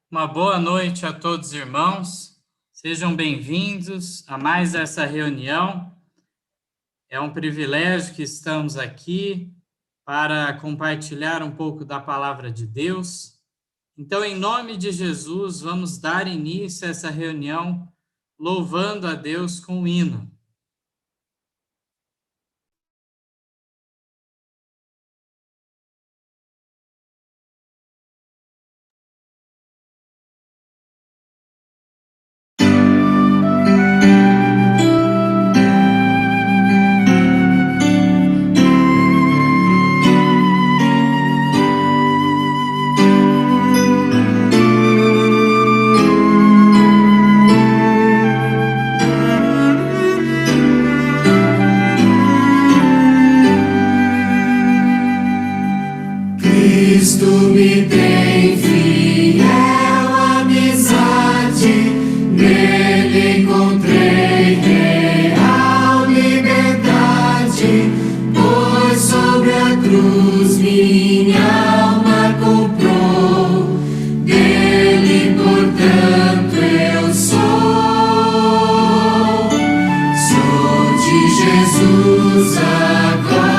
Uma boa noite a todos, irmãos. Sejam bem-vindos a mais essa reunião. É um privilégio que estamos aqui para compartilhar um pouco da palavra de Deus. Então, em nome de Jesus, vamos dar início a essa reunião louvando a Deus com um hino. Cristo me tem fiel amizade, nele encontrei real liberdade, pois sobre a cruz minha alma comprou, dele portanto eu sou de Jesus agora.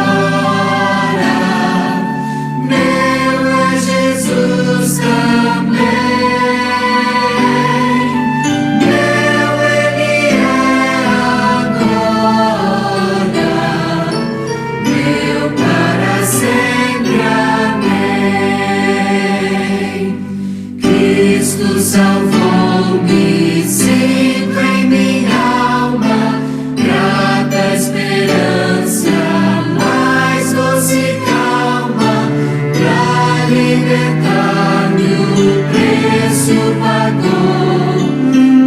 Salvou-me, sinto em minha alma grata esperança, mais doce calma, pra libertar-me o preço pagou,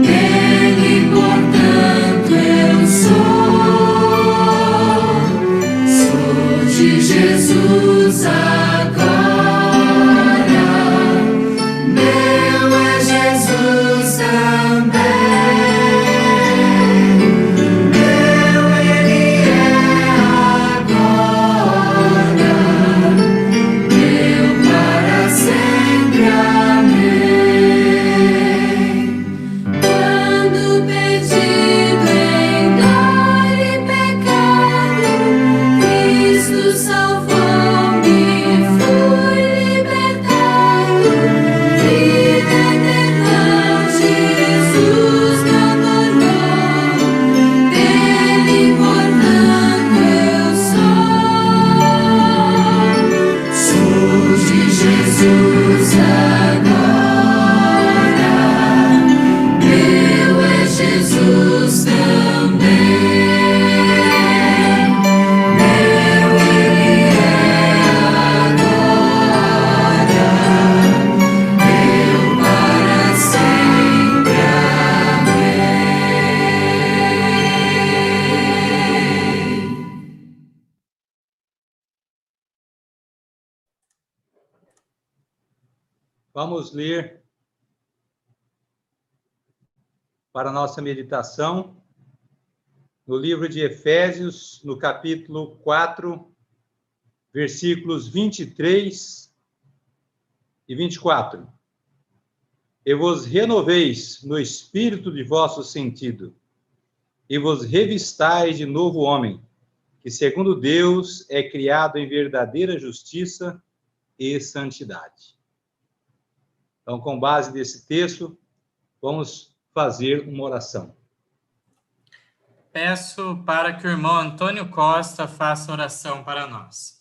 dele portanto eu sou de Jesus agora. Vamos ler para a nossa meditação no livro de Efésios, no capítulo 4, versículos 23 e 24. E vos renoveis no espírito de vosso sentido, e vos revistais de novo homem, que segundo Deus é criado em verdadeira justiça e santidade. Então, com base nesse texto, vamos fazer uma oração. Peço para que o irmão Antônio Costa faça oração para nós.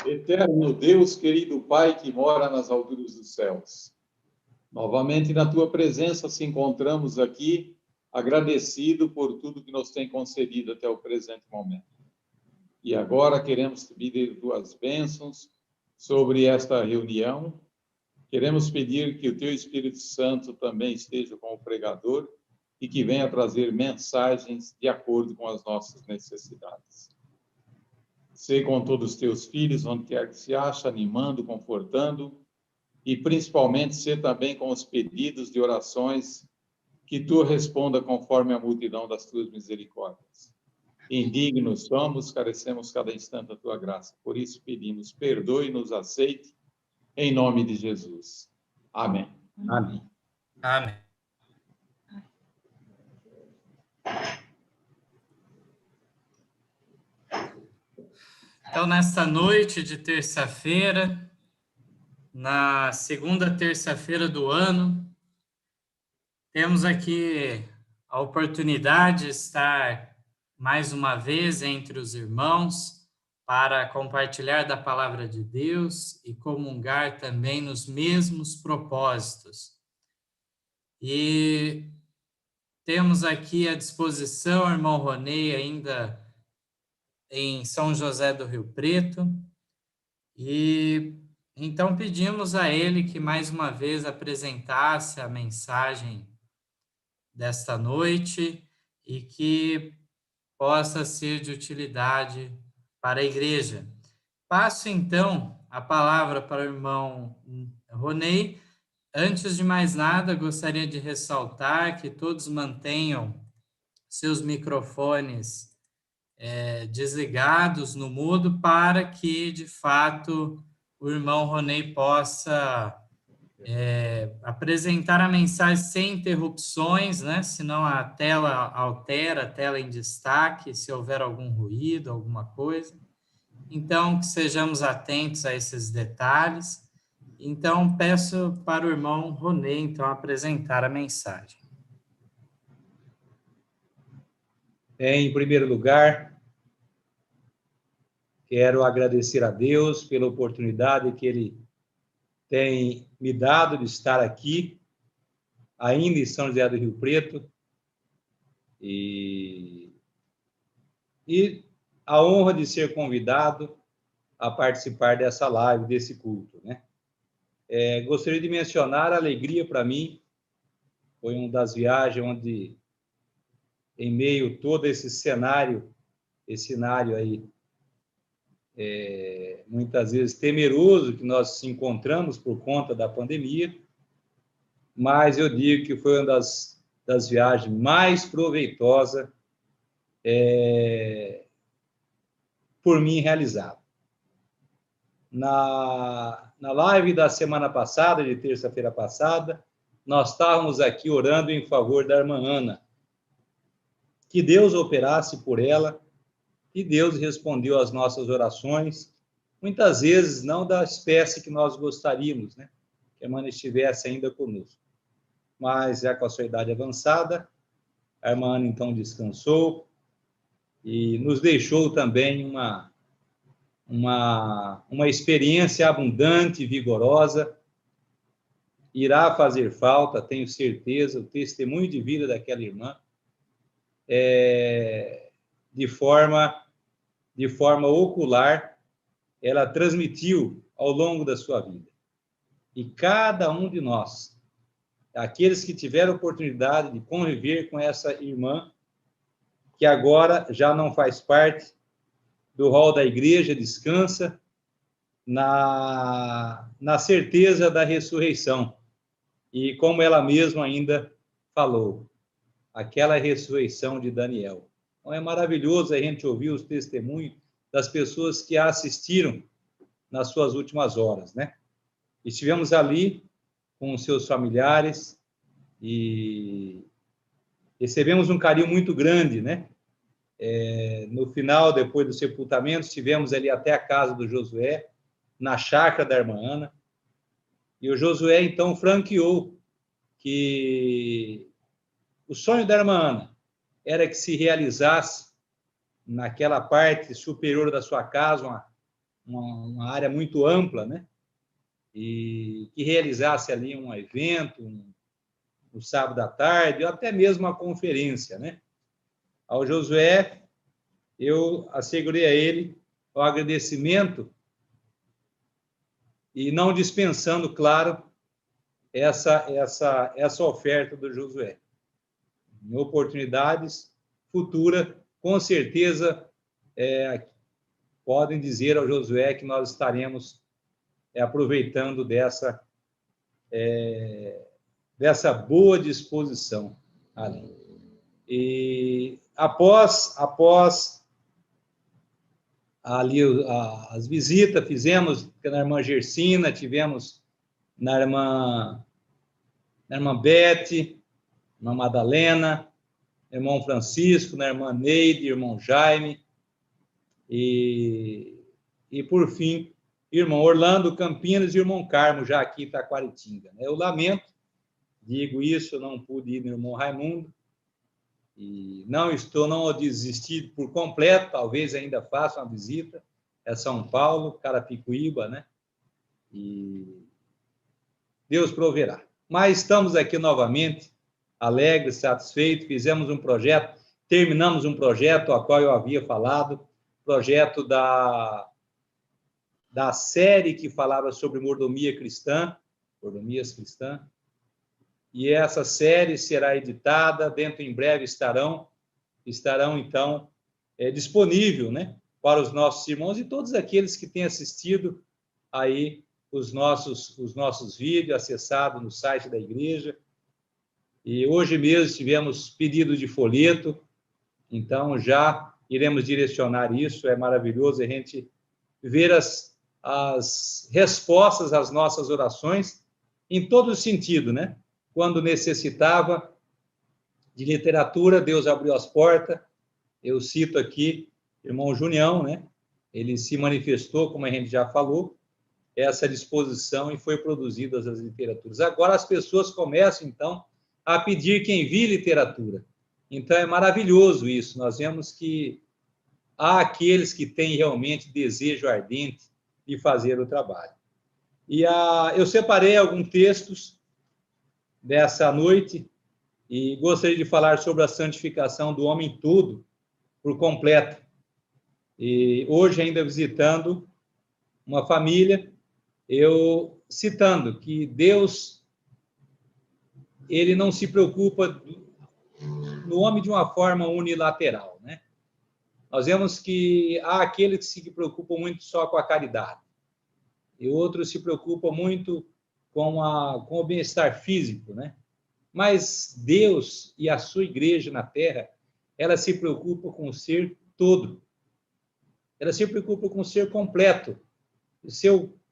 Eterno Deus, querido Pai que mora nas alturas dos céus, novamente na Tua presença se encontramos aqui, agradecido por tudo que nos tem concedido até o presente momento. E agora queremos pedir Tuas bênçãos sobre esta reunião, queremos pedir que o Teu Espírito Santo também esteja com o pregador e que venha trazer mensagens de acordo com as nossas necessidades. Sê com todos os teus filhos, onde quer que se ache, animando, confortando, e principalmente ser também com os pedidos de orações, que tu responda conforme a multidão das tuas misericórdias. Indignos somos, carecemos cada instante da tua graça. Por isso pedimos, perdoe e nos aceite, em nome de Jesus. Amém. Amém. Amém. Então, nesta noite de terça-feira, na segunda terça-feira do ano, temos aqui a oportunidade de estar mais uma vez entre os irmãos para compartilhar da palavra de Deus e comungar também nos mesmos propósitos. E temos aqui à disposição o irmão Ronei ainda em São José do Rio Preto, e então pedimos a ele que mais uma vez apresentasse a mensagem desta noite e que possa ser de utilidade para a igreja. Passo então a palavra para o irmão Ronei. Antes de mais nada, gostaria de ressaltar que todos mantenham seus microfones desligados no mudo para que, de fato, o irmão Ronei possa apresentar a mensagem sem interrupções, né? Senão a tela altera, a tela em destaque, se houver algum ruído, alguma coisa. Então, que sejamos atentos a esses detalhes. Então, peço para o irmão Ronei, então, apresentar a mensagem. Em primeiro lugar, quero agradecer a Deus pela oportunidade que Ele tem me dado de estar aqui, ainda em São José do Rio Preto, e a honra de ser convidado a participar dessa live, desse culto, né? Gostaria de mencionar a alegria para mim, foi uma das viagens onde, em meio a todo esse cenário aí, muitas vezes temeroso que nós nos encontramos por conta da pandemia, mas eu digo que foi uma das viagens mais proveitosas por mim realizada. Na live da semana passada, de terça-feira passada, nós estávamos aqui orando em favor da irmã Ana, que Deus operasse por ela, e Deus respondeu às nossas orações, muitas vezes não da espécie que nós gostaríamos, né? Que a irmã estivesse ainda conosco. Mas, já com a sua idade avançada, a irmã Ana, então, descansou e nos deixou também uma experiência abundante e vigorosa. Irá fazer falta, tenho certeza, o testemunho de vida daquela irmã, de forma ocular, ela transmitiu ao longo da sua vida. E cada um de nós, aqueles que tiveram oportunidade de conviver com essa irmã, que agora já não faz parte do rol da igreja, descansa na certeza da ressurreição. E como ela mesma ainda falou, aquela ressurreição de Daniel. Então, é maravilhoso a gente ouvir os testemunhos das pessoas que a assistiram nas suas últimas horas, né? Estivemos ali com os seus familiares e recebemos um carinho muito grande, né? No final, depois do sepultamento, estivemos ali até a casa do Josué, na chácara da irmã Ana, e o Josué, então, franqueou que o sonho da irmã Ana era que se realizasse naquela parte superior da sua casa, uma área muito ampla, né? E que realizasse ali um evento, no sábado à tarde, ou até mesmo uma conferência, né? Ao Josué, eu assegurei a ele o agradecimento e não dispensando, claro, essa oferta do Josué. Em oportunidades futuras, com certeza, podem dizer ao Josué que nós estaremos aproveitando dessa boa disposição ali. E após ali as visitas, fizemos na irmã Gersina, tivemos na irmã Beth, irmã Madalena, irmão Francisco, na irmã Neide, irmão Jaime, e por fim, irmão Orlando Campinas e irmão Carmo, já aqui em Taquaritinga. Eu lamento, digo isso, eu não pude ir no irmão Raimundo, e não desisti por completo, talvez ainda faça uma visita, é São Paulo, Carapicuíba, né? E Deus proverá. Mas estamos aqui novamente, alegres, satisfeitos, fizemos um projeto, terminamos um projeto a qual eu havia falado, projeto da série que falava sobre mordomia cristã, mordomias cristãs, e essa série será editada, dentro em breve estarão então, disponível, né, para os nossos irmãos e todos aqueles que têm assistido aí os nossos vídeos, acessado no site da igreja. E hoje mesmo tivemos pedido de folheto, então já iremos direcionar isso, é maravilhoso a gente ver as respostas às nossas orações em todo o sentido, né? Quando necessitava de literatura, Deus abriu as portas. Eu cito aqui irmão Junião, né? Ele se manifestou, como a gente já falou, essa disposição e foi produzidas as literaturas. Agora as pessoas começam, então, a pedir que envie literatura. Então é maravilhoso isso. Nós vemos que há aqueles que têm realmente desejo ardente de fazer o trabalho. E eu separei alguns textos dessa noite e gostaria de falar sobre a santificação do homem todo, por completo. E hoje, ainda visitando uma família, eu citando que Deus, ele não se preocupa no homem de uma forma unilateral, né? Nós vemos que há aqueles que se preocupam muito só com a caridade, e outros se preocupam muito com o bem-estar físico, né? Mas Deus e a sua igreja na terra, ela se preocupa com o ser todo. Ela se preocupa com o ser completo.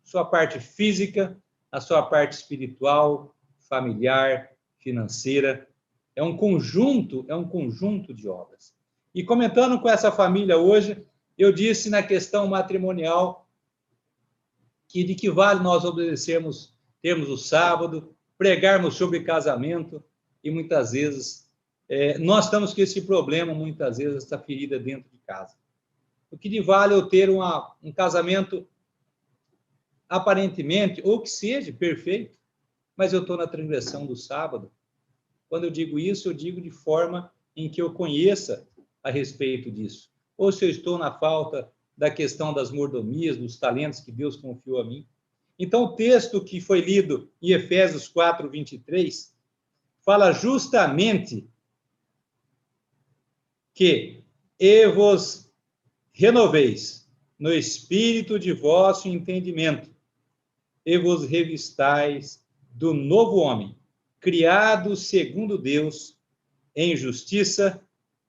Sua parte física, a sua parte espiritual, familiar, financeira. É um conjunto de obras. E comentando com essa família hoje, eu disse na questão matrimonial que de que vale nós obedecermos, termos o sábado, pregarmos sobre casamento, e muitas vezes nós estamos com esse problema, muitas vezes, essa ferida dentro de casa. O que de vale eu ter um casamento aparentemente, ou que seja, perfeito, mas eu estou na transgressão do sábado? Quando eu digo isso, eu digo de forma em que eu conheça a respeito disso. Ou se eu estou na falta da questão das mordomias, dos talentos que Deus confiou a mim. Então, o texto que foi lido em Efésios 4, 23, fala justamente que e vos renoveis no espírito de vosso entendimento, e vos revistais do novo homem, criado segundo Deus, em justiça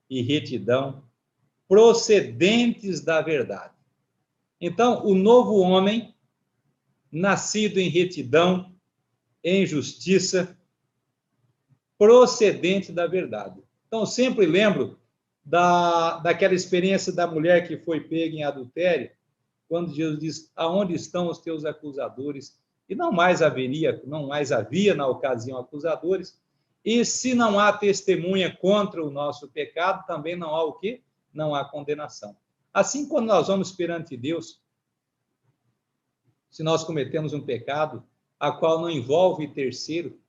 e retidão, procedentes da verdade. Então, o novo homem, nascido em retidão, em justiça, procedente da verdade. Então, eu sempre lembro daquela experiência da mulher que foi pega em adultério, quando Jesus diz: aonde estão os teus acusadores? E não mais havia na ocasião acusadores. E se não há testemunha contra o nosso pecado, também não há o quê? Não há condenação. Assim, quando nós vamos perante Deus, se nós cometemos um pecado, a qual não envolve terceiro,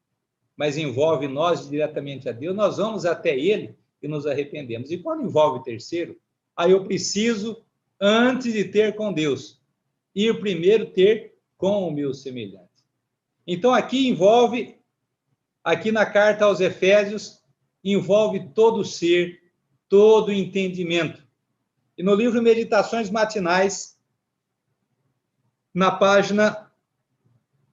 mas envolve nós diretamente a Deus, nós vamos até Ele e nos arrependemos. E quando envolve terceiro, aí eu preciso, antes de ter com Deus, ir primeiro ter com o meu semelhante. Então, aqui na carta aos Efésios, envolve todo o ser, todo o entendimento. E no livro Meditações Matinais, na página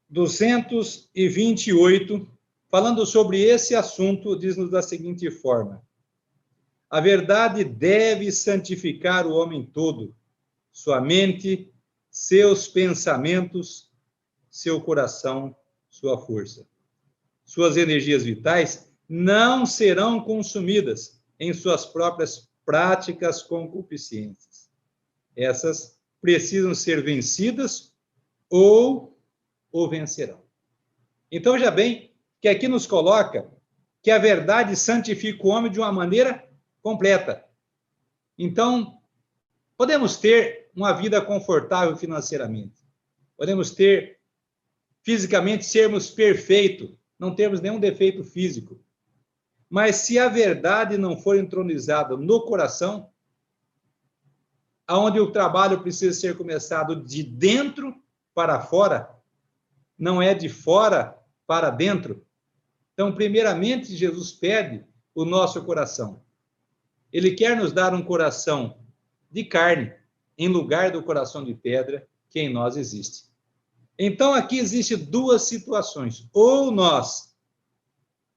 228, falando sobre esse assunto, diz-nos da seguinte forma: A verdade deve santificar o homem todo, sua mente, seus pensamentos, seu coração, sua força. Suas energias vitais não serão consumidas em suas próprias práticas concupiscentes. Essas precisam ser vencidas ou o vencerão. Então, veja bem que aqui nos coloca que a verdade santifica o homem de uma maneira completa. Então, podemos ter uma vida confortável financeiramente, podemos ter fisicamente sermos perfeitos, não termos nenhum defeito físico, mas se a verdade não for entronizada no coração, aonde o trabalho precisa ser começado de dentro para fora, não é de fora para dentro. Então, primeiramente, Jesus pede o nosso coração. Ele quer nos dar um coração de carne, em lugar do coração de pedra que em nós existe. Então, aqui existem duas situações. Ou nós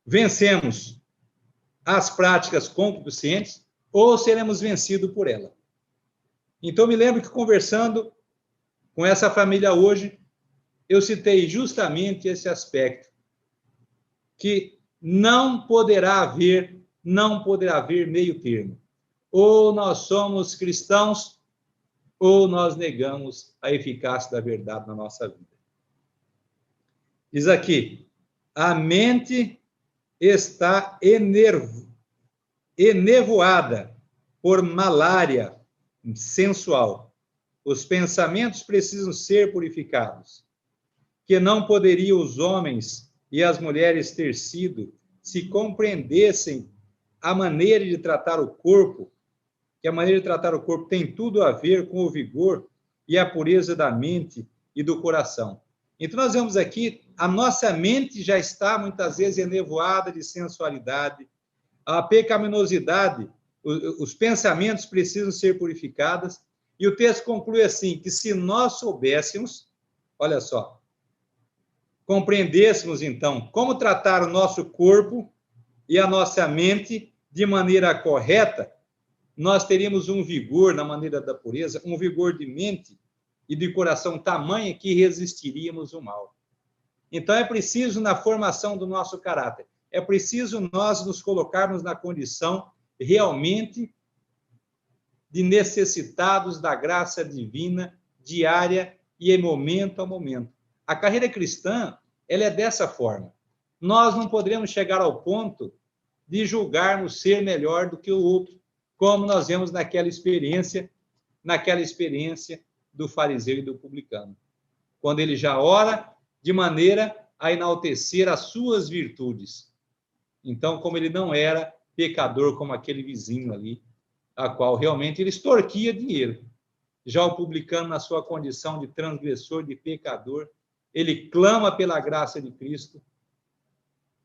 vencemos as práticas concupiscentes, ou seremos vencidos por ela. Então, me lembro que conversando com essa família hoje, eu citei justamente esse aspecto, que não poderá haver meio termo. Ou nós somos cristãos, ou nós negamos a eficácia da verdade na nossa vida. Diz aqui, a mente está enevoada por malária sensual. Os pensamentos precisam ser purificados. Que não poderiam os homens e as mulheres ter sido, se compreendessem a maneira de tratar o corpo, que a maneira de tratar o corpo tem tudo a ver com o vigor e a pureza da mente e do coração. Então, nós vemos aqui, a nossa mente já está, muitas vezes, enevoada de sensualidade, a pecaminosidade, os pensamentos precisam ser purificados, e o texto conclui assim, que se nós soubéssemos, olha só, compreendêssemos, então, como tratar o nosso corpo e a nossa mente de maneira correta, nós teríamos um vigor na maneira da pureza, um vigor de mente e de coração tamanho que resistiríamos ao mal. Então, é preciso, na formação do nosso caráter, é preciso nós nos colocarmos na condição realmente de necessitados da graça divina, diária e em momento a momento. A carreira cristã, ela é dessa forma. Nós não poderemos chegar ao ponto de julgarmos ser melhor do que o outro, como nós vemos naquela experiência do fariseu e do publicano, quando ele já ora de maneira a enaltecer as suas virtudes. Então, como ele não era pecador como aquele vizinho ali, a qual realmente ele extorquia dinheiro. Já o publicano, na sua condição de transgressor, de pecador, ele clama pela graça de Cristo,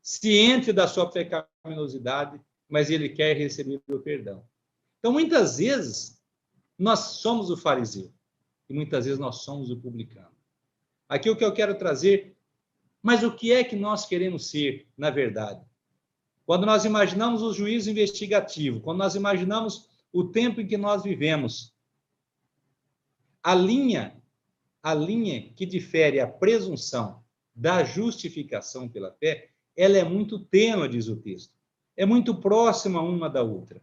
ciente da sua pecaminosidade, mas ele quer receber o perdão. Então, muitas vezes, nós somos o fariseu, e muitas vezes nós somos o publicano. Aqui o que eu quero trazer, mas o que é que nós queremos ser, na verdade? Quando nós imaginamos o juízo investigativo, quando nós imaginamos o tempo em que nós vivemos, a linha que difere a presunção da justificação pela fé, ela é muito tênue, diz o texto. É muito próxima uma da outra.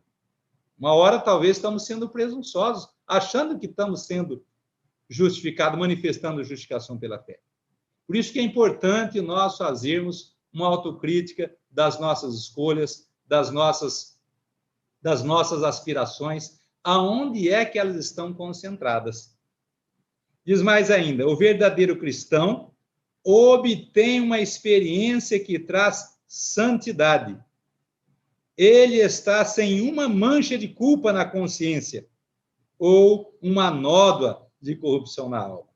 Uma hora, talvez, estamos sendo presunçosos, achando que estamos sendo justificados, manifestando justificação pela fé. Por isso que é importante nós fazermos uma autocrítica das nossas escolhas, das nossas aspirações, aonde é que elas estão concentradas. Diz mais ainda, o verdadeiro cristão obtém uma experiência que traz santidade. Ele está sem uma mancha de culpa na consciência ou uma nódoa de corrupção na alma.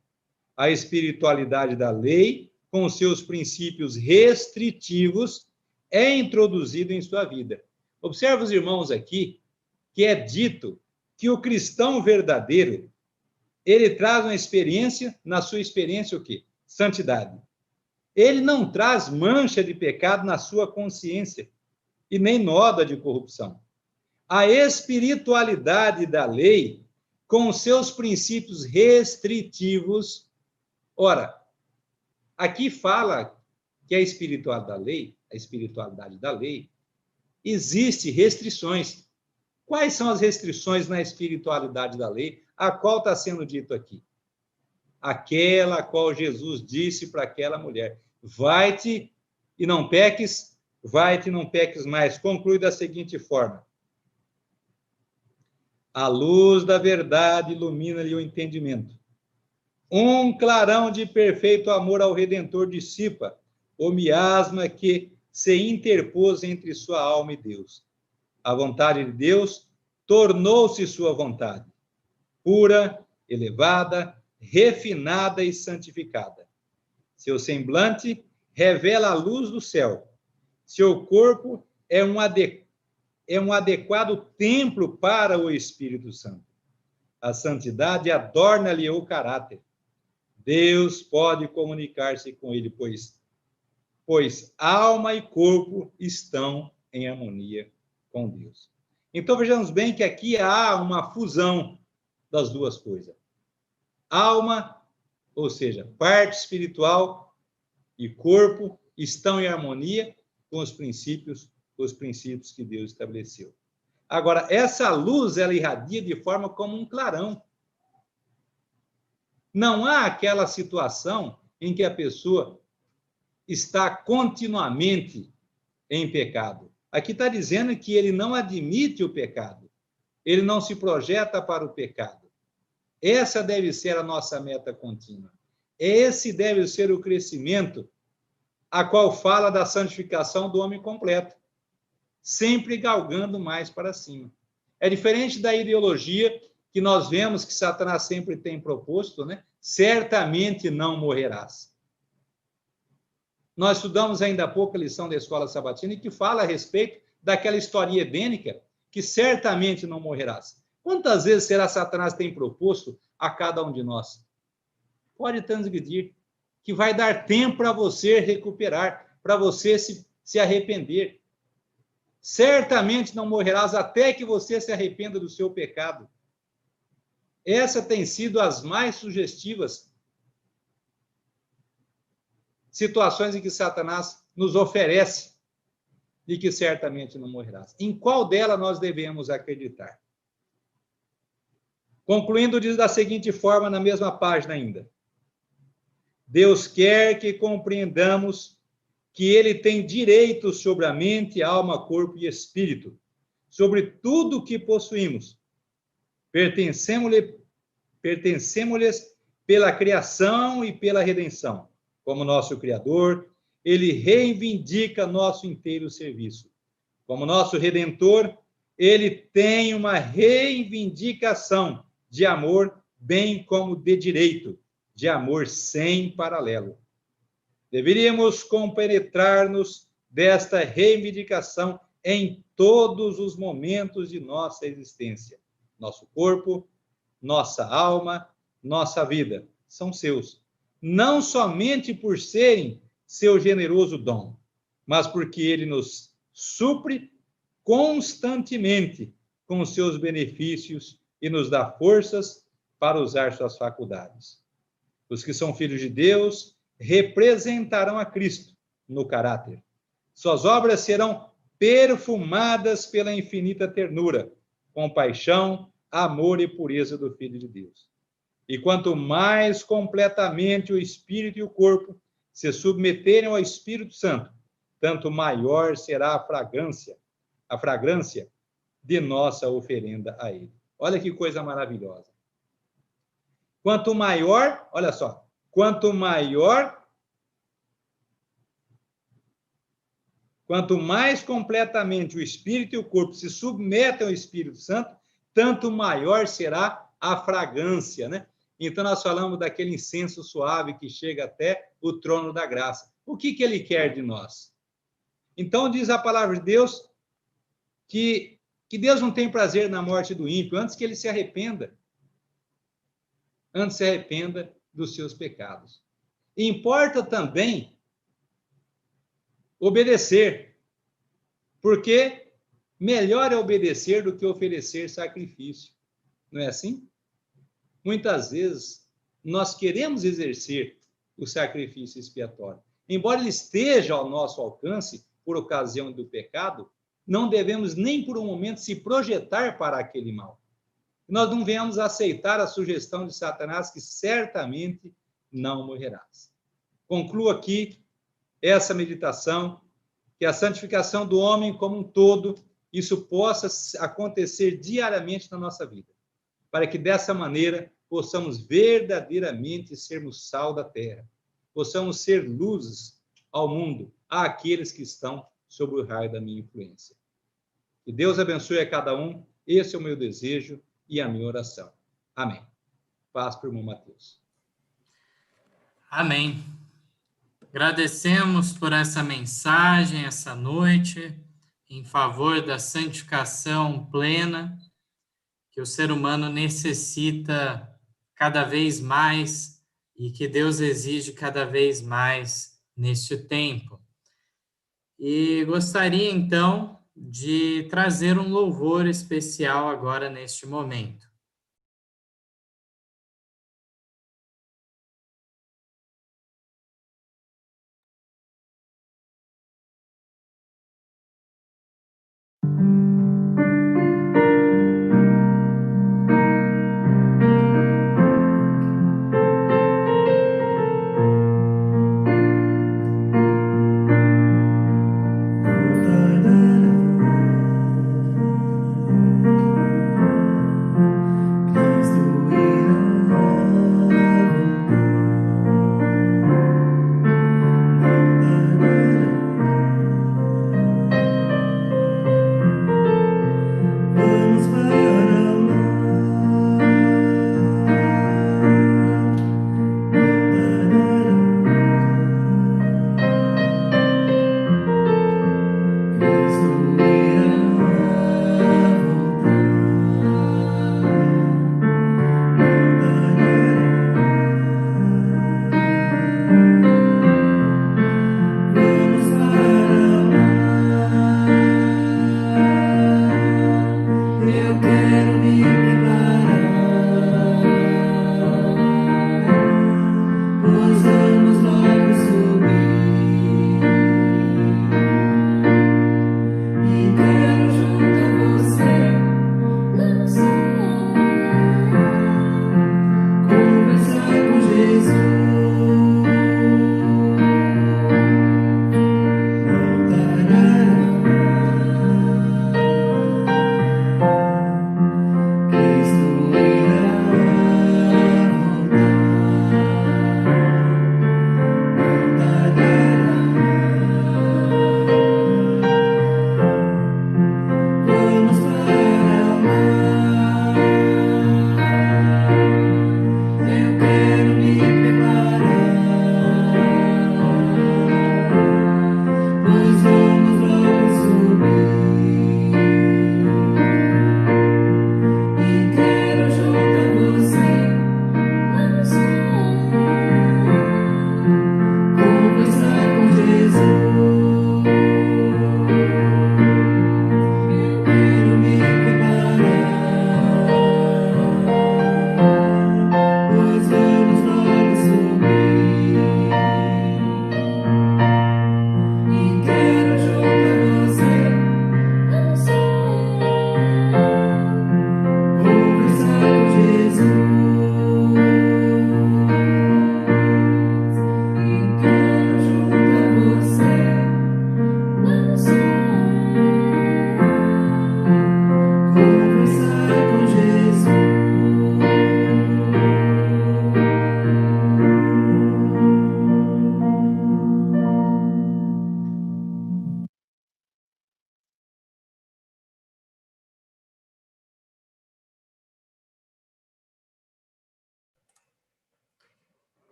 A espiritualidade da lei, com seus princípios restritivos, é introduzida em sua vida. Observe os irmãos aqui que é dito que o cristão verdadeiro, ele traz uma experiência, na sua experiência o quê? Santidade. Ele não traz mancha de pecado na sua consciência e nem nódoa de corrupção. a espiritualidade da lei com seus princípios restritivos. Ora, aqui fala que a espiritualidade da lei, existe restrições. Quais são as restrições na espiritualidade da lei? A qual está sendo dito aqui? Aquela a qual Jesus disse para aquela mulher: vai-te e não peques, vai-te e não peques mais. Conclui da seguinte forma: a luz da verdade ilumina-lhe o entendimento. Um clarão de perfeito amor ao Redentor dissipa o miasma que se interpôs entre sua alma e Deus. A vontade de Deus tornou-se sua vontade, pura, elevada, refinada e santificada. Seu semblante revela a luz do céu. Seu corpo é um adequado templo para o Espírito Santo. A santidade adorna-lhe o caráter. Deus pode comunicar-se com ele, pois alma e corpo estão em harmonia com Deus. Então, vejamos bem que aqui há uma fusão das duas coisas. Alma, ou seja, parte espiritual e corpo estão em harmonia com os princípios que Deus estabeleceu. Agora, essa luz, ela irradia de forma como um clarão. Não há aquela situação em que a pessoa está continuamente em pecado. Aqui está dizendo que ele não admite o pecado. Ele não se projeta para o pecado. Essa deve ser a nossa meta contínua. Esse deve ser o crescimento a qual fala da santificação do homem completo, sempre galgando mais para cima. É diferente da ideologia que nós vemos que Satanás sempre tem proposto, né? Certamente não morrerás. Nós estudamos ainda há pouco a lição da escola sabatina que fala a respeito daquela historinha edênica que certamente não morrerás. Quantas vezes será Satanás tem proposto a cada um de nós? Pode transgredir, que vai dar tempo para você recuperar, para você se arrepender. Certamente não morrerás até que você se arrependa do seu pecado. Essa tem sido as mais sugestivas situações em que Satanás nos oferece e que certamente não morrerás. Em qual dela nós devemos acreditar? Concluindo, diz da seguinte forma, na mesma página ainda: Deus quer que compreendamos que ele tem direito sobre a mente, alma, corpo e espírito, sobre tudo o que possuímos. Pertencemos-lhes pela criação e pela redenção. Como nosso Criador, ele reivindica nosso inteiro serviço. Como nosso Redentor, ele tem uma reivindicação de amor, bem como de direito, de amor sem paralelo. Deveríamos compenetrar-nos desta reivindicação em todos os momentos de nossa existência. Nosso corpo, nossa alma, nossa vida são seus. Não somente por serem seu generoso dom, mas porque ele nos supre constantemente com os seus benefícios e nos dá forças para usar suas faculdades. Os que são filhos de Deus representarão a Cristo no caráter. Suas obras serão perfumadas pela infinita ternura, compaixão, amor e pureza do Filho de Deus. E quanto mais completamente o espírito e o corpo se submeterem ao Espírito Santo, tanto maior será a fragrância de nossa oferenda a ele. Olha que coisa maravilhosa. Quanto maior, olha só, quanto mais completamente o Espírito e o corpo se submetem ao Espírito Santo, tanto maior será a fragrância, né? Então, nós falamos daquele incenso suave que chega até o trono da graça. O que ele quer de nós? Então, diz a palavra de Deus que Deus não tem prazer na morte do ímpio, antes que ele se arrependa. Antes se arrependa dos seus pecados. E importa também obedecer. Por quê? melhor é obedecer do que oferecer sacrifício. Não é assim? Muitas vezes, nós queremos exercer o sacrifício expiatório. Embora ele esteja ao nosso alcance, por ocasião do pecado, não devemos nem por um momento se projetar para aquele mal. Nós não venhamos aceitar a sugestão de Satanás que certamente não morrerás. Concluo aqui essa meditação, que a santificação do homem como um todo, isso possa acontecer diariamente na nossa vida, para que dessa maneira possamos verdadeiramente sermos sal da terra, possamos ser luzes ao mundo, àqueles que estão sob o raio da minha influência. Que Deus abençoe a cada um, esse é o meu desejo e a minha oração. Amém. Paz para o irmão Mateus. Amém. Agradecemos por essa mensagem, essa noite, em favor da santificação plena, que o ser humano necessita cada vez mais e que Deus exige cada vez mais neste tempo. E gostaria, então, de trazer um louvor especial agora neste momento.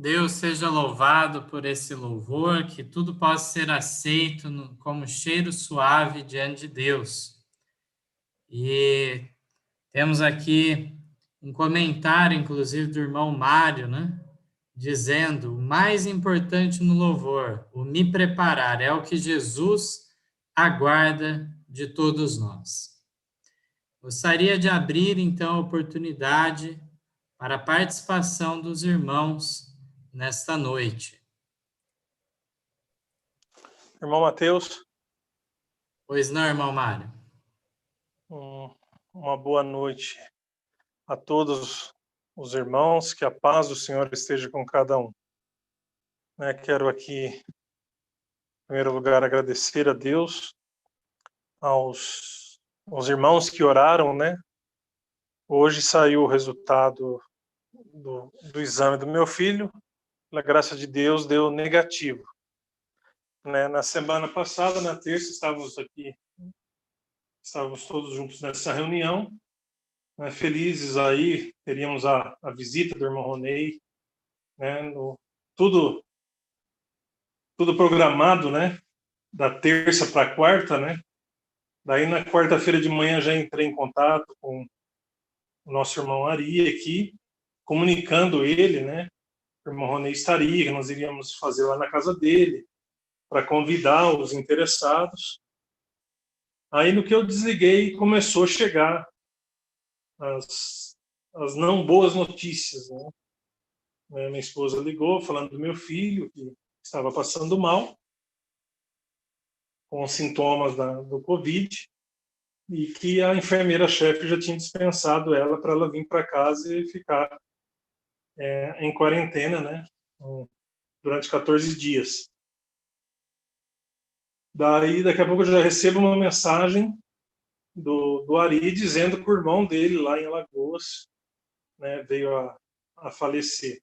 Deus seja louvado por esse louvor, que tudo possa ser aceito como cheiro suave diante de Deus. E temos aqui um comentário, inclusive, do irmão Mário, né? Dizendo, o mais importante no louvor, o me preparar, é o que Jesus aguarda de todos nós. Gostaria de abrir, então, a oportunidade para a participação dos irmãos nesta noite. Irmão Mateus, Pois não, irmão Mário? uma boa noite a todos os irmãos, que a paz do Senhor esteja com cada um. Quero aqui, em primeiro lugar, agradecer a Deus, aos irmãos que oraram, Hoje saiu o resultado do exame do meu filho, pela graça de Deus, deu negativo. Na semana passada, na terça, estávamos todos juntos nessa reunião, felizes aí, teríamos a visita do irmão Ronei, tudo programado, da terça para a quarta, Daí na quarta-feira de manhã já entrei em contato com o nosso irmão Ari aqui, comunicando ele, o irmão Ronei estaria, que nós iríamos fazer lá na casa dele, para convidar os interessados. Aí no que eu desliguei, começou a chegar as não boas notícias, Minha esposa ligou falando do meu filho, que estava passando mal, com sintomas do Covid, e que a enfermeira-chefe já tinha dispensado ela para ela vir para casa e ficar em quarentena, durante 14 dias. Daí, daqui a pouco, eu já recebo uma mensagem do Ari dizendo que o irmão dele, lá em Alagoas, veio a falecer.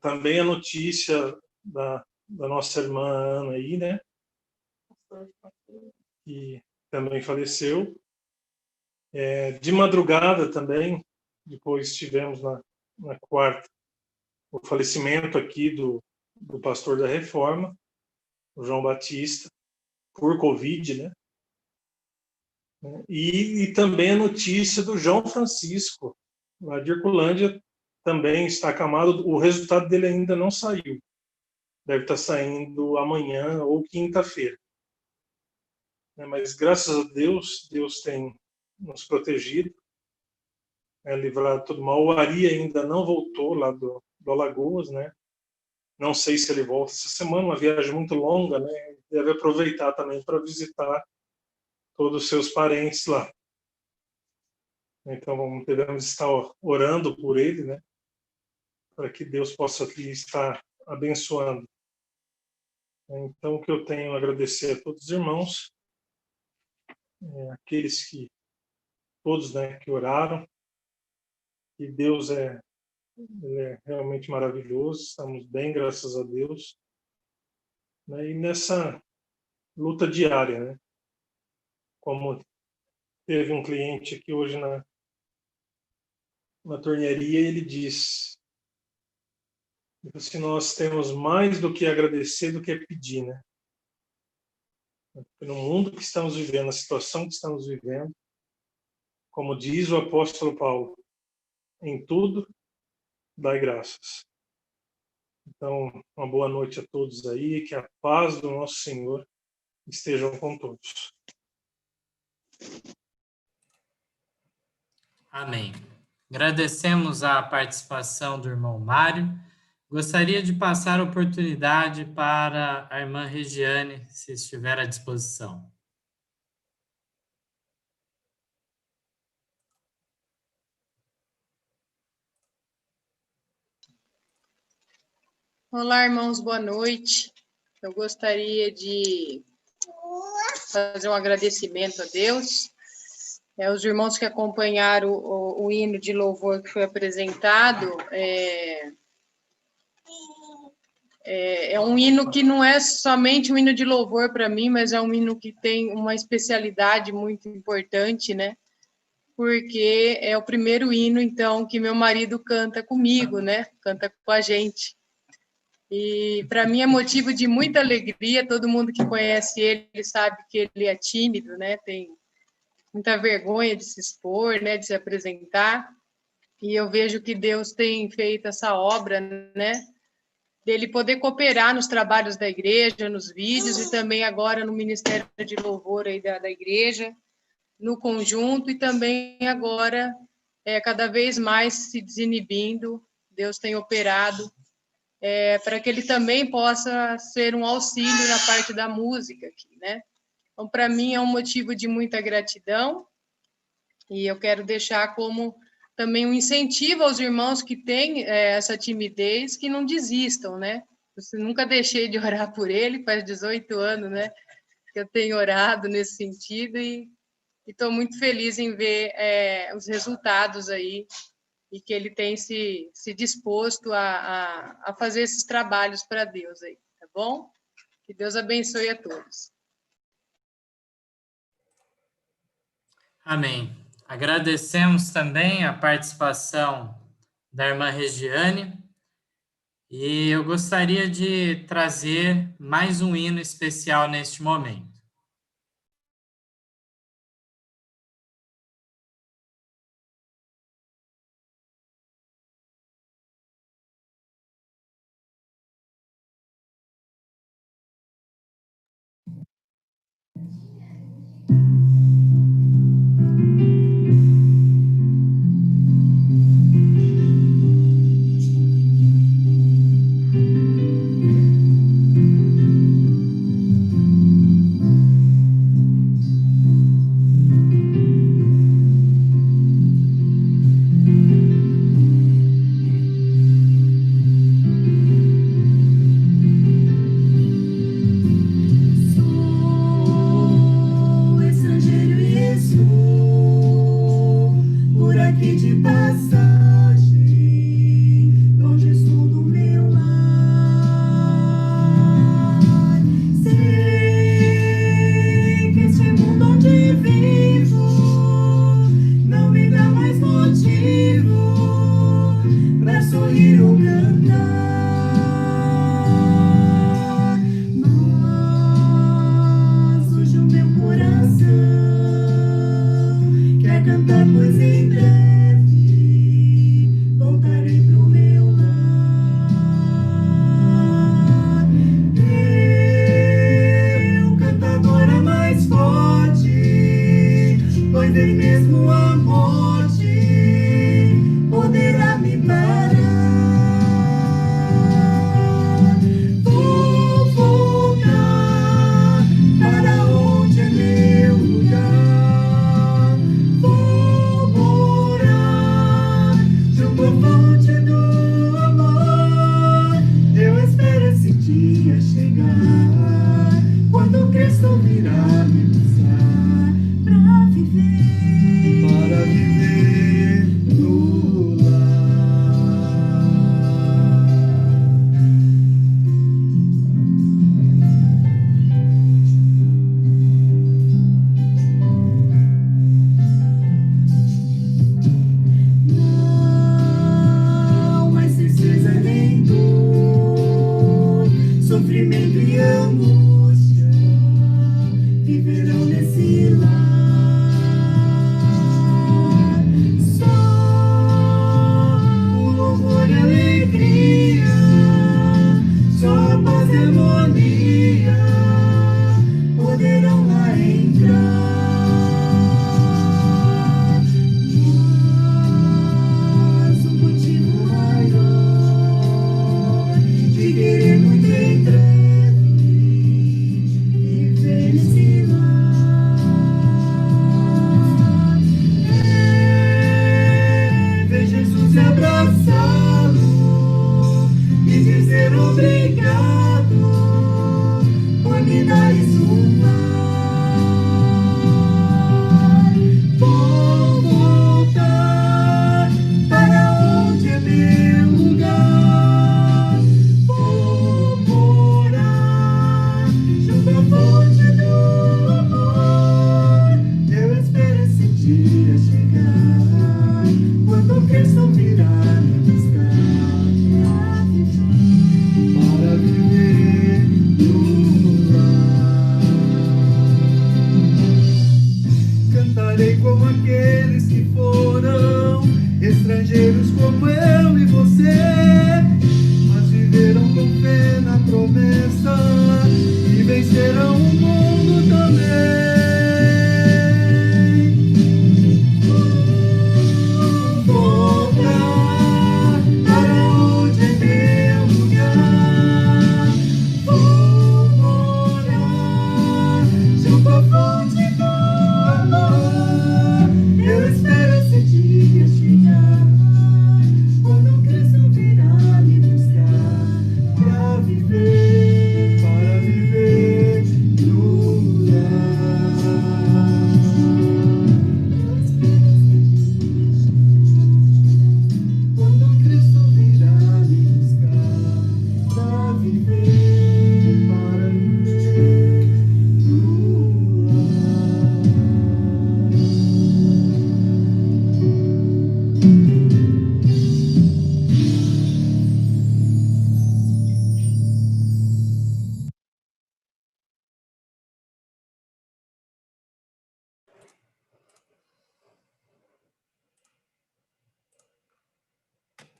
Também a notícia da nossa irmã Ana aí, que também faleceu. De madrugada também, depois tivemos na quarta o falecimento aqui do pastor da Reforma, o João Batista, por Covid, E também a notícia do João Francisco, lá de Herculândia, também está acamado. O resultado dele ainda não saiu. Deve estar saindo amanhã ou quinta-feira. Mas, graças a Deus, Deus tem nos protegido, livrado todo mal. O Ari ainda não voltou lá do Alagoas, Não sei se ele volta essa semana, uma viagem muito longa, Deve aproveitar também para visitar todos os seus parentes lá. Então, devemos estar orando por ele, para que Deus possa aqui estar abençoando. Então, o que eu tenho a agradecer a todos os irmãos, aqueles todos, que oraram, que Deus Ele é realmente maravilhoso, estamos bem, graças a Deus. E nessa luta diária, como teve um cliente aqui hoje na tornearia, ele disse que nós temos mais do que agradecer do que pedir, No mundo que estamos vivendo, na situação que estamos vivendo, como diz o apóstolo Paulo, em tudo dai graças. Então, uma boa noite a todos aí, que a paz do nosso Senhor esteja com todos. Amém. Agradecemos a participação do irmão Mário. Gostaria de passar a oportunidade para a irmã Regiane, se estiver à disposição. Olá, irmãos, boa noite. Eu gostaria de fazer um agradecimento a Deus. Os irmãos que acompanharam o hino de louvor que foi apresentado, é um hino que não é somente um hino de louvor para mim, mas é um hino que tem uma especialidade muito importante, Porque é o primeiro hino, então, que meu marido canta comigo, Canta com a gente. E para mim é motivo de muita alegria. Todo mundo que conhece ele sabe que ele é tímido, Tem muita vergonha de se expor, de se apresentar. E eu vejo que Deus tem feito essa obra, dele poder cooperar nos trabalhos da igreja, nos vídeos, e também agora no Ministério de Louvor aí da igreja, no conjunto, e também agora cada vez mais se desinibindo. Deus tem operado para que ele também possa ser um auxílio na parte da música aqui, né? Então, para mim, é um motivo de muita gratidão, e eu quero deixar como também um incentivo aos irmãos que têm essa timidez, que não desistam, né? Eu nunca deixei de orar por ele, faz 18 anos, né, que eu tenho orado nesse sentido, e estou muito feliz em ver os resultados aí, e que ele tem se disposto a fazer esses trabalhos para Deus aí, tá bom? Que Deus abençoe a todos. Amém. Agradecemos também a participação da irmã Regiane, e eu gostaria de trazer mais um hino especial neste momento. Sou estrangeiro e estou por aqui de passagem, longe estou do meu lar. Sei que este mundo onde vivo não me dá mais motivo pra sorrir ou cantar. Mas hoje o meu coração quer cantar, pois em breve voltarei pro meu lar. Eu canto agora mais forte, pois ele mesmo a morte poderá me parar. Vou voltar para onde é meu lugar. Vou morar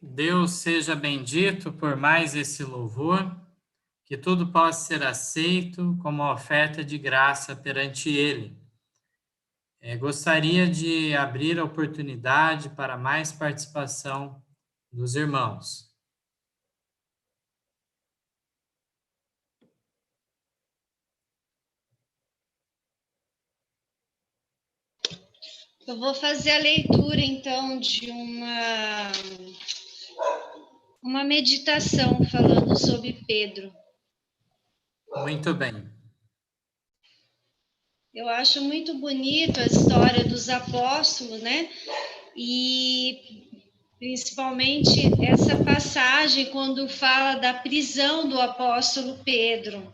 Deus seja bendito por mais esse louvor, que tudo possa ser aceito como oferta de graça perante Ele. Gostaria de abrir a oportunidade para mais participação dos irmãos. Eu vou fazer a leitura, então, de uma meditação falando sobre Pedro. Muito bem. Eu acho muito bonito a história dos apóstolos, né? E principalmente essa passagem quando fala da prisão do apóstolo Pedro,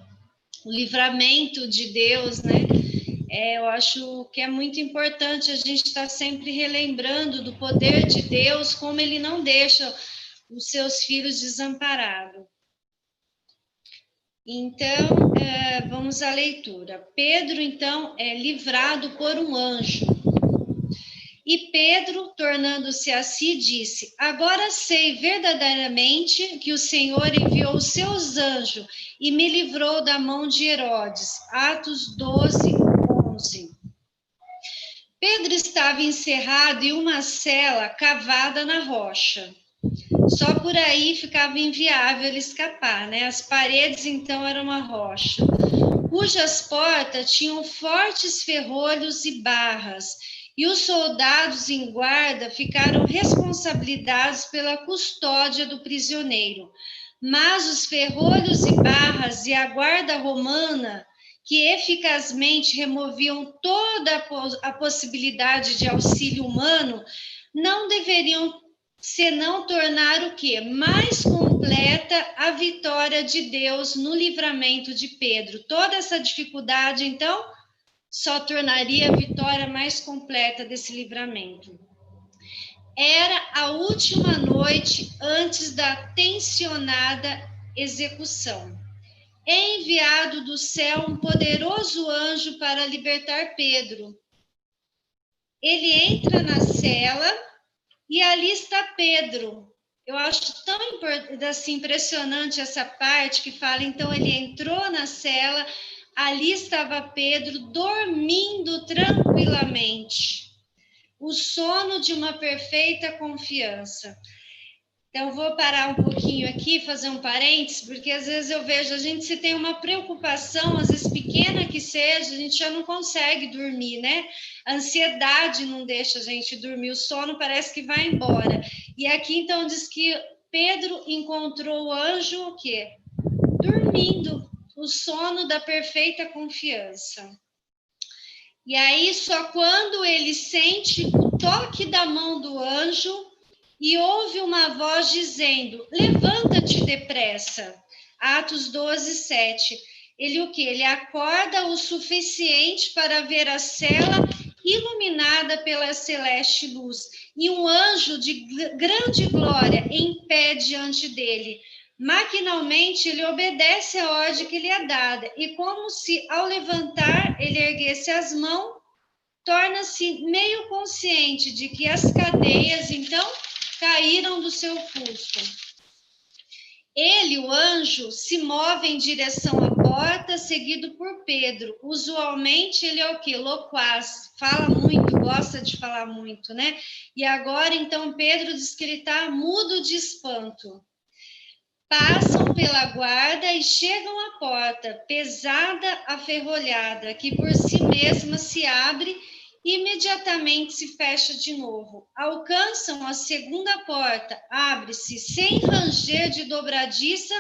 o livramento de Deus, né? Eu acho que é muito importante a gente estar sempre relembrando do poder de Deus, como Ele não deixa os seus filhos desamparados. Então, vamos à leitura. Pedro, então, é livrado por um anjo. E Pedro, tornando-se a si, disse: agora sei verdadeiramente que o Senhor enviou os seus anjos e me livrou da mão de Herodes. Atos 12, 11. Pedro estava encerrado em uma cela cavada na rocha. Só por aí ficava inviável ele escapar, né? As paredes, então, eram uma rocha, cujas portas tinham fortes ferrolhos e barras, e os soldados em guarda ficaram responsabilizados pela custódia do prisioneiro. Mas os ferrolhos e barras e a guarda romana, que eficazmente removiam toda a possibilidade de auxílio humano, não deveriam senão tornar o quê? Mais completa a vitória de Deus no livramento de Pedro. Toda essa dificuldade, então, só tornaria a vitória mais completa desse livramento. Era a última noite antes da tensionada execução. É enviado do céu um poderoso anjo para libertar Pedro. Ele entra na cela e ali está Pedro. Eu acho tão assim, impressionante essa parte que fala, então ele entrou na cela, ali estava Pedro dormindo tranquilamente. O sono de uma perfeita confiança. Então, vou parar um pouquinho aqui, fazer um parênteses, porque às vezes eu vejo, a gente se tem uma preocupação, às vezes pequena que seja, a gente já não consegue dormir, né? A ansiedade não deixa a gente dormir, o sono parece que vai embora. E aqui, então, diz que Pedro encontrou o anjo, o quê? Dormindo, o sono da perfeita confiança. E aí, só quando ele sente o toque da mão do anjo, e ouve uma voz dizendo: levanta-te depressa. Atos 12, 7. Ele o quê? Ele acorda o suficiente para ver a cela iluminada pela celeste luz, e um anjo de grande glória em pé diante dele. Maquinalmente, ele obedece a ordem que lhe é dada, e como se, ao levantar, ele erguesse as mãos, torna-se meio consciente de que as cadeias, então, caíram do seu pulso. Ele, o anjo, se move em direção à porta, seguido por Pedro. Usualmente, ele é o quê? Loquaz, fala muito, gosta de falar muito, né? E agora, então, Pedro diz que ele está mudo de espanto. Passam pela guarda e chegam à porta, pesada, aferrolhada, que por si mesma se abre e imediatamente se fecha de novo. Alcançam a segunda porta, abre-se sem ranger de dobradiça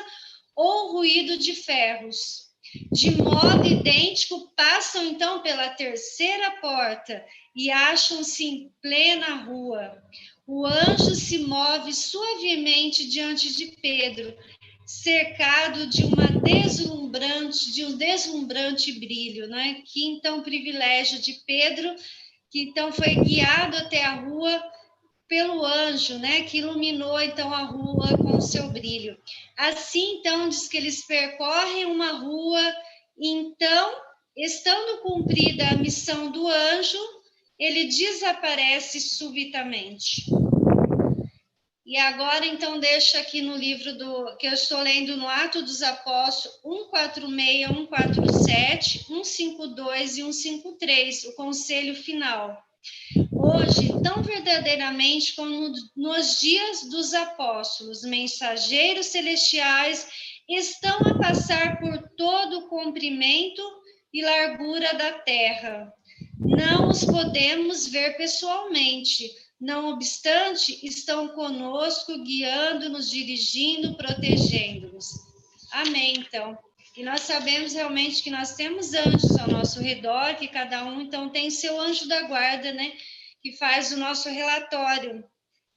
ou ruído de ferros. De modo idêntico, passam então pela terceira porta e acham-se em plena rua. O anjo se move suavemente diante de Pedro, cercado de um deslumbrante brilho, né? Que então privilégio de Pedro, que então foi guiado até a rua pelo anjo, né? Que iluminou então a rua com o seu brilho. Assim, então, diz que eles percorrem uma rua, e então, estando cumprida a missão do anjo, ele desaparece subitamente. E agora, então, deixo aqui no livro que eu estou lendo no Atos dos Apóstolos, 146, 147, 152 e 153, o conselho final. Hoje, tão verdadeiramente como nos dias dos apóstolos, mensageiros celestiais estão a passar por todo o comprimento e largura da terra. Não os podemos ver pessoalmente, não obstante, estão conosco, guiando-nos, dirigindo, protegendo-nos. Amém, então. E nós sabemos realmente que nós temos anjos ao nosso redor, que cada um, então, tem seu anjo da guarda, né? Que faz o nosso relatório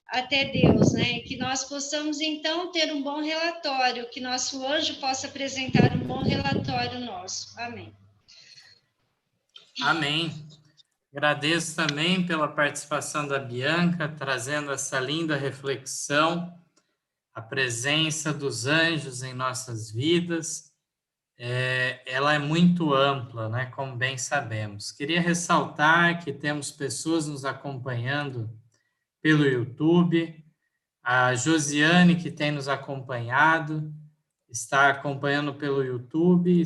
até Deus, né? Que nós possamos, então, ter um bom relatório, que nosso anjo possa apresentar um bom relatório nosso. Amém. Amém. Agradeço também pela participação da Bianca, trazendo essa linda reflexão, a presença dos anjos em nossas vidas. Ela é muito ampla, né, como bem sabemos. Queria ressaltar que temos pessoas nos acompanhando pelo YouTube, a Josiane, que tem nos acompanhado, está acompanhando pelo YouTube,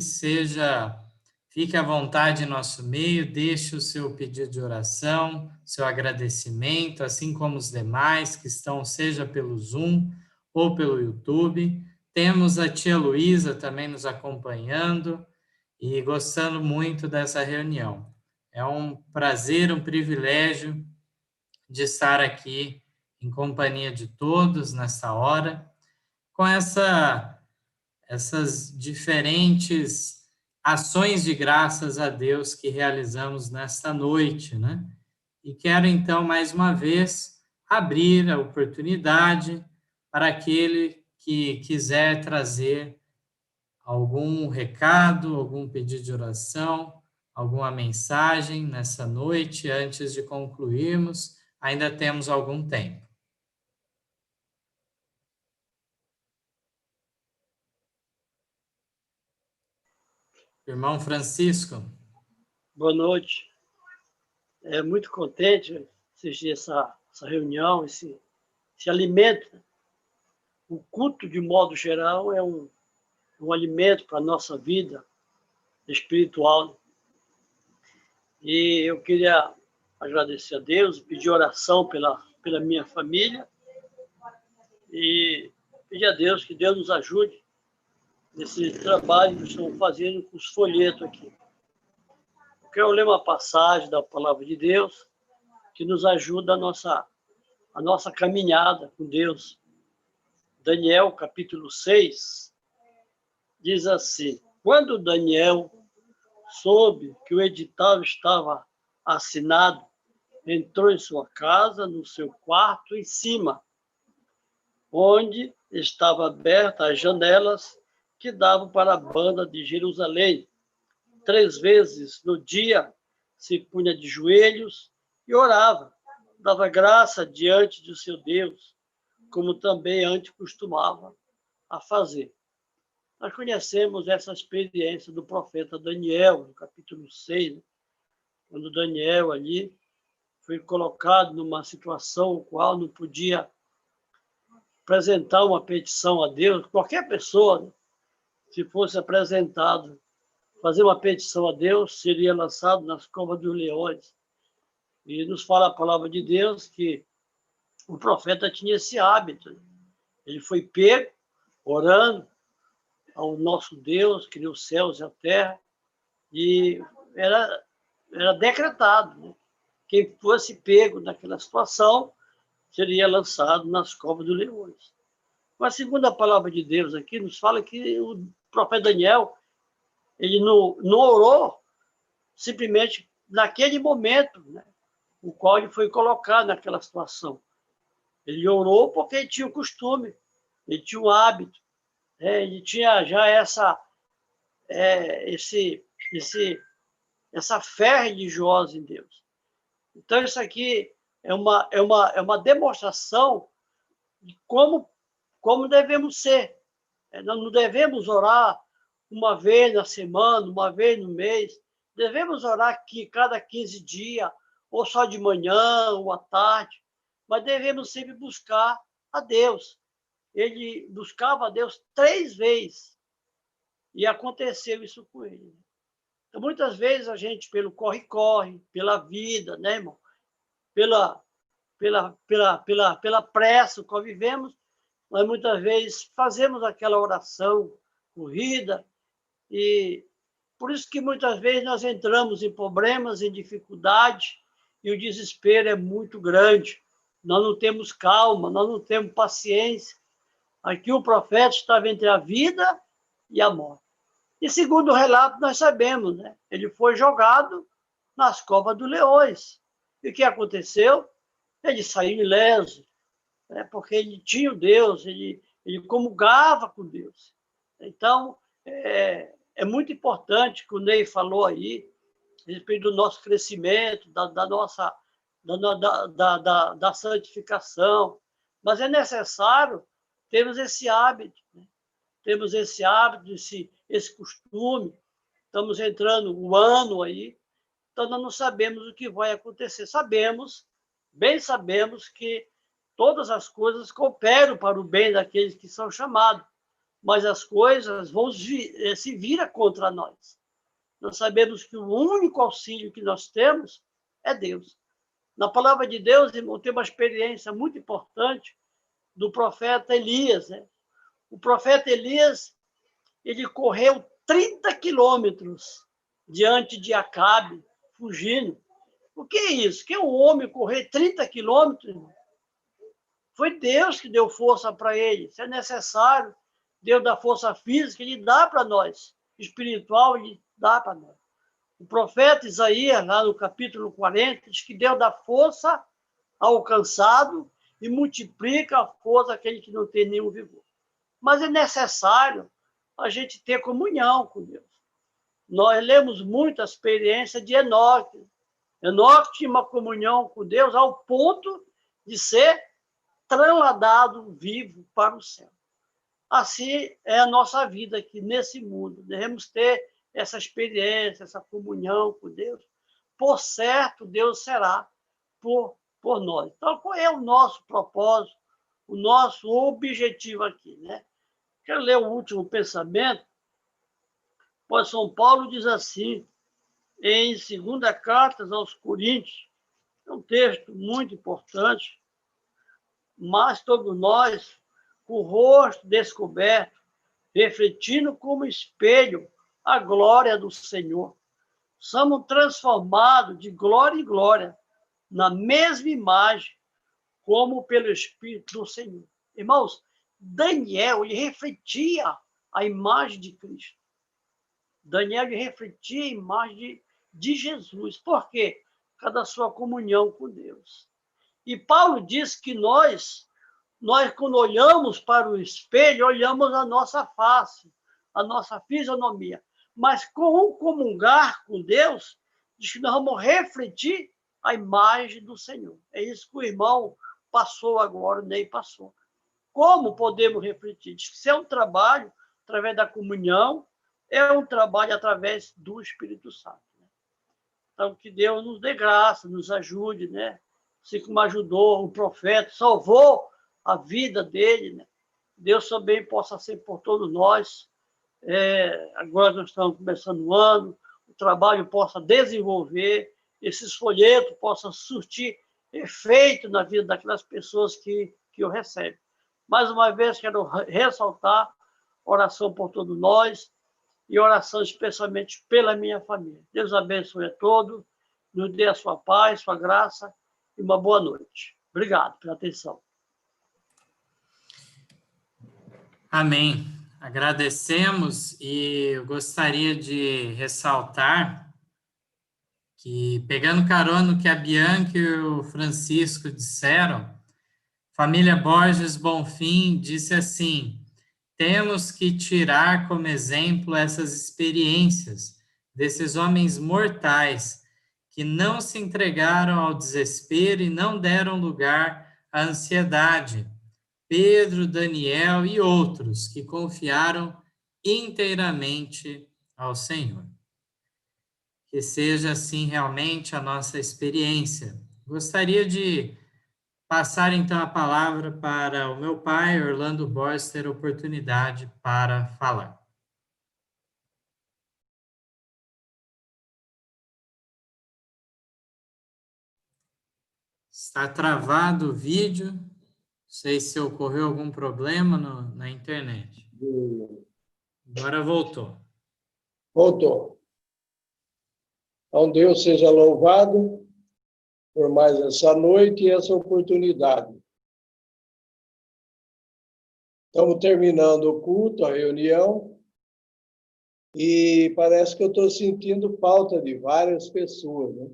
fique à vontade em nosso meio, deixe o seu pedido de oração, seu agradecimento, assim como os demais que estão, seja pelo Zoom ou pelo YouTube. Temos a tia Luísa também nos acompanhando e gostando muito dessa reunião. É um prazer, um privilégio de estar aqui em companhia de todos nessa hora, com essas diferentes ações de graças a Deus que realizamos nesta noite, né? E quero, então, mais uma vez, abrir a oportunidade para aquele que quiser trazer algum recado, algum pedido de oração, alguma mensagem nessa noite, antes de concluirmos. Ainda temos algum tempo. Irmão Francisco. Boa noite. É muito contente assistir essa reunião, esse alimento. O culto, de modo geral, é um alimento para a nossa vida espiritual. E eu queria agradecer a Deus, pedir oração pela minha família e pedir a Deus que Deus nos ajude nesse trabalho que estamos fazendo com os folhetos aqui. Eu quero ler uma passagem da Palavra de Deus que nos ajuda a nossa caminhada com Deus. Daniel, capítulo 6, diz assim: quando Daniel soube que o edital estava assinado, entrou em sua casa, no seu quarto em cima, onde estavam abertas as janelas que davam para a banda de Jerusalém. 3 vezes no dia se punha de joelhos e orava, dava graça diante do seu Deus, como também antes costumava a fazer. Nós conhecemos essa experiência do profeta Daniel, no capítulo 6, quando Daniel ali foi colocado numa situação no qual não podia apresentar uma petição a Deus. Qualquer pessoa, né, se fosse apresentado, fazer uma petição a Deus, seria lançado nas covas dos leões. E nos fala a palavra de Deus que o profeta tinha esse hábito. Ele foi pego, orando ao nosso Deus, que criou os céus e a terra, e era decretado, né? Quem fosse pego naquela situação seria lançado nas covas dos leões. Mas, segundo a palavra de Deus aqui, nos fala que o profeta Daniel, ele não orou simplesmente naquele momento, né, o qual ele foi colocado naquela situação. Ele orou porque ele tinha o costume, ele tinha o hábito, ele tinha já essa fé religiosa em Deus. Então, isso aqui é uma demonstração de como devemos ser. Nós não devemos orar uma vez na semana, uma vez no mês. Devemos orar aqui cada 15 dias, ou só de manhã, ou à tarde. Mas devemos sempre buscar a Deus. Ele buscava a Deus 3 vezes. E aconteceu isso com ele. Então, muitas vezes a gente, pelo corre-corre, pela vida, né, irmão? Pela pressa que vivemos, nós muitas vezes fazemos aquela oração corrida, e por isso que muitas vezes nós entramos em problemas, em dificuldades, e o desespero é muito grande. Nós não temos calma, nós não temos paciência. Aqui o profeta estava entre a vida e a morte. E segundo o relato, nós sabemos, né? Ele foi jogado nas covas dos leões. E o que aconteceu? Ele saiu ileso, né? Porque ele tinha o Deus, ele comungava com Deus. Então, é muito importante que o Ney falou aí, a respeito do nosso crescimento, da nossa da santificação. Mas é necessário termos esse hábito, né? Temos esse hábito, esse costume. Estamos entrando o ano aí, então nós não sabemos o que vai acontecer. Bem sabemos que todas as coisas cooperam para o bem daqueles que são chamados, mas as coisas vão se virar contra nós. Nós sabemos que o único auxílio que nós temos é Deus. Na palavra de Deus, irmão, tem uma experiência muito importante do profeta Elias, né? O profeta Elias, ele correu 30 quilômetros diante de Acabe, fugindo. O que é isso? Que o homem correr 30 quilômetros? Foi Deus que deu força para ele. Se é necessário, Deus dá força física, ele dá para nós. Espiritual, ele dá para nós. O profeta Isaías, lá no capítulo 40, diz que Deus dá força ao cansado e multiplica a força àquele que não tem nenhum vigor. Mas é necessário a gente ter comunhão com Deus. Nós lemos muito a experiência de Enoque. Enoque tinha uma comunhão com Deus ao ponto de ser trasladado vivo para o céu. Assim é a nossa vida aqui nesse mundo. Devemos ter essa experiência, essa comunhão com Deus. Por certo, Deus será por nós. Então, qual é o nosso propósito, o nosso objetivo aqui, né? Quero ler o último pensamento. Pois São Paulo diz assim, em 2 Cartas aos Coríntios, é um texto muito importante, mas todos nós, com o rosto descoberto, refletindo como espelho a glória do Senhor, somos transformados de glória em glória, na mesma imagem, como pelo Espírito do Senhor. Irmãos, Daniel, ele refletia a imagem de Cristo. Daniel, ele refletia a imagem de Jesus. Por quê? Por causa da sua comunhão com Deus. E Paulo diz que nós quando olhamos para o espelho, olhamos a nossa face, a nossa fisionomia. Mas com o comungar com Deus, diz que nós vamos refletir a imagem do Senhor. É isso que o irmão passou agora, o Ney passou. Como podemos refletir? Diz que isso é um trabalho através da comunhão, é um trabalho através do Espírito Santo. Então, que Deus nos dê graça, nos ajude, né? Assim como ajudou o profeta, salvou a vida dele, né? Deus também possa ser por todos nós. Agora nós estamos começando o ano, o trabalho possa desenvolver, esses folhetos possam surtir efeito na vida daquelas pessoas que o recebem. Mais uma vez, quero ressaltar oração por todos nós e oração especialmente pela minha família. Deus abençoe a todos, nos dê a sua paz, sua graça e uma boa noite. Obrigado pela atenção. Amém. Agradecemos e eu gostaria de ressaltar que, pegando carona no que a Bianca e o Francisco disseram, família Borges Bonfim disse assim: temos que tirar como exemplo essas experiências desses homens mortais que não se entregaram ao desespero e não deram lugar à ansiedade. Pedro, Daniel e outros que confiaram inteiramente ao Senhor. Que seja assim realmente a nossa experiência. Gostaria de passar então a palavra para o meu pai, Orlando Borges, ter oportunidade para falar. Está travado o vídeo. Não sei se ocorreu algum problema na internet. Agora voltou. Voltou. Então, Deus seja louvado por mais essa noite e essa oportunidade. Estamos terminando o culto, a reunião, e parece que eu estou sentindo falta de várias pessoas, né?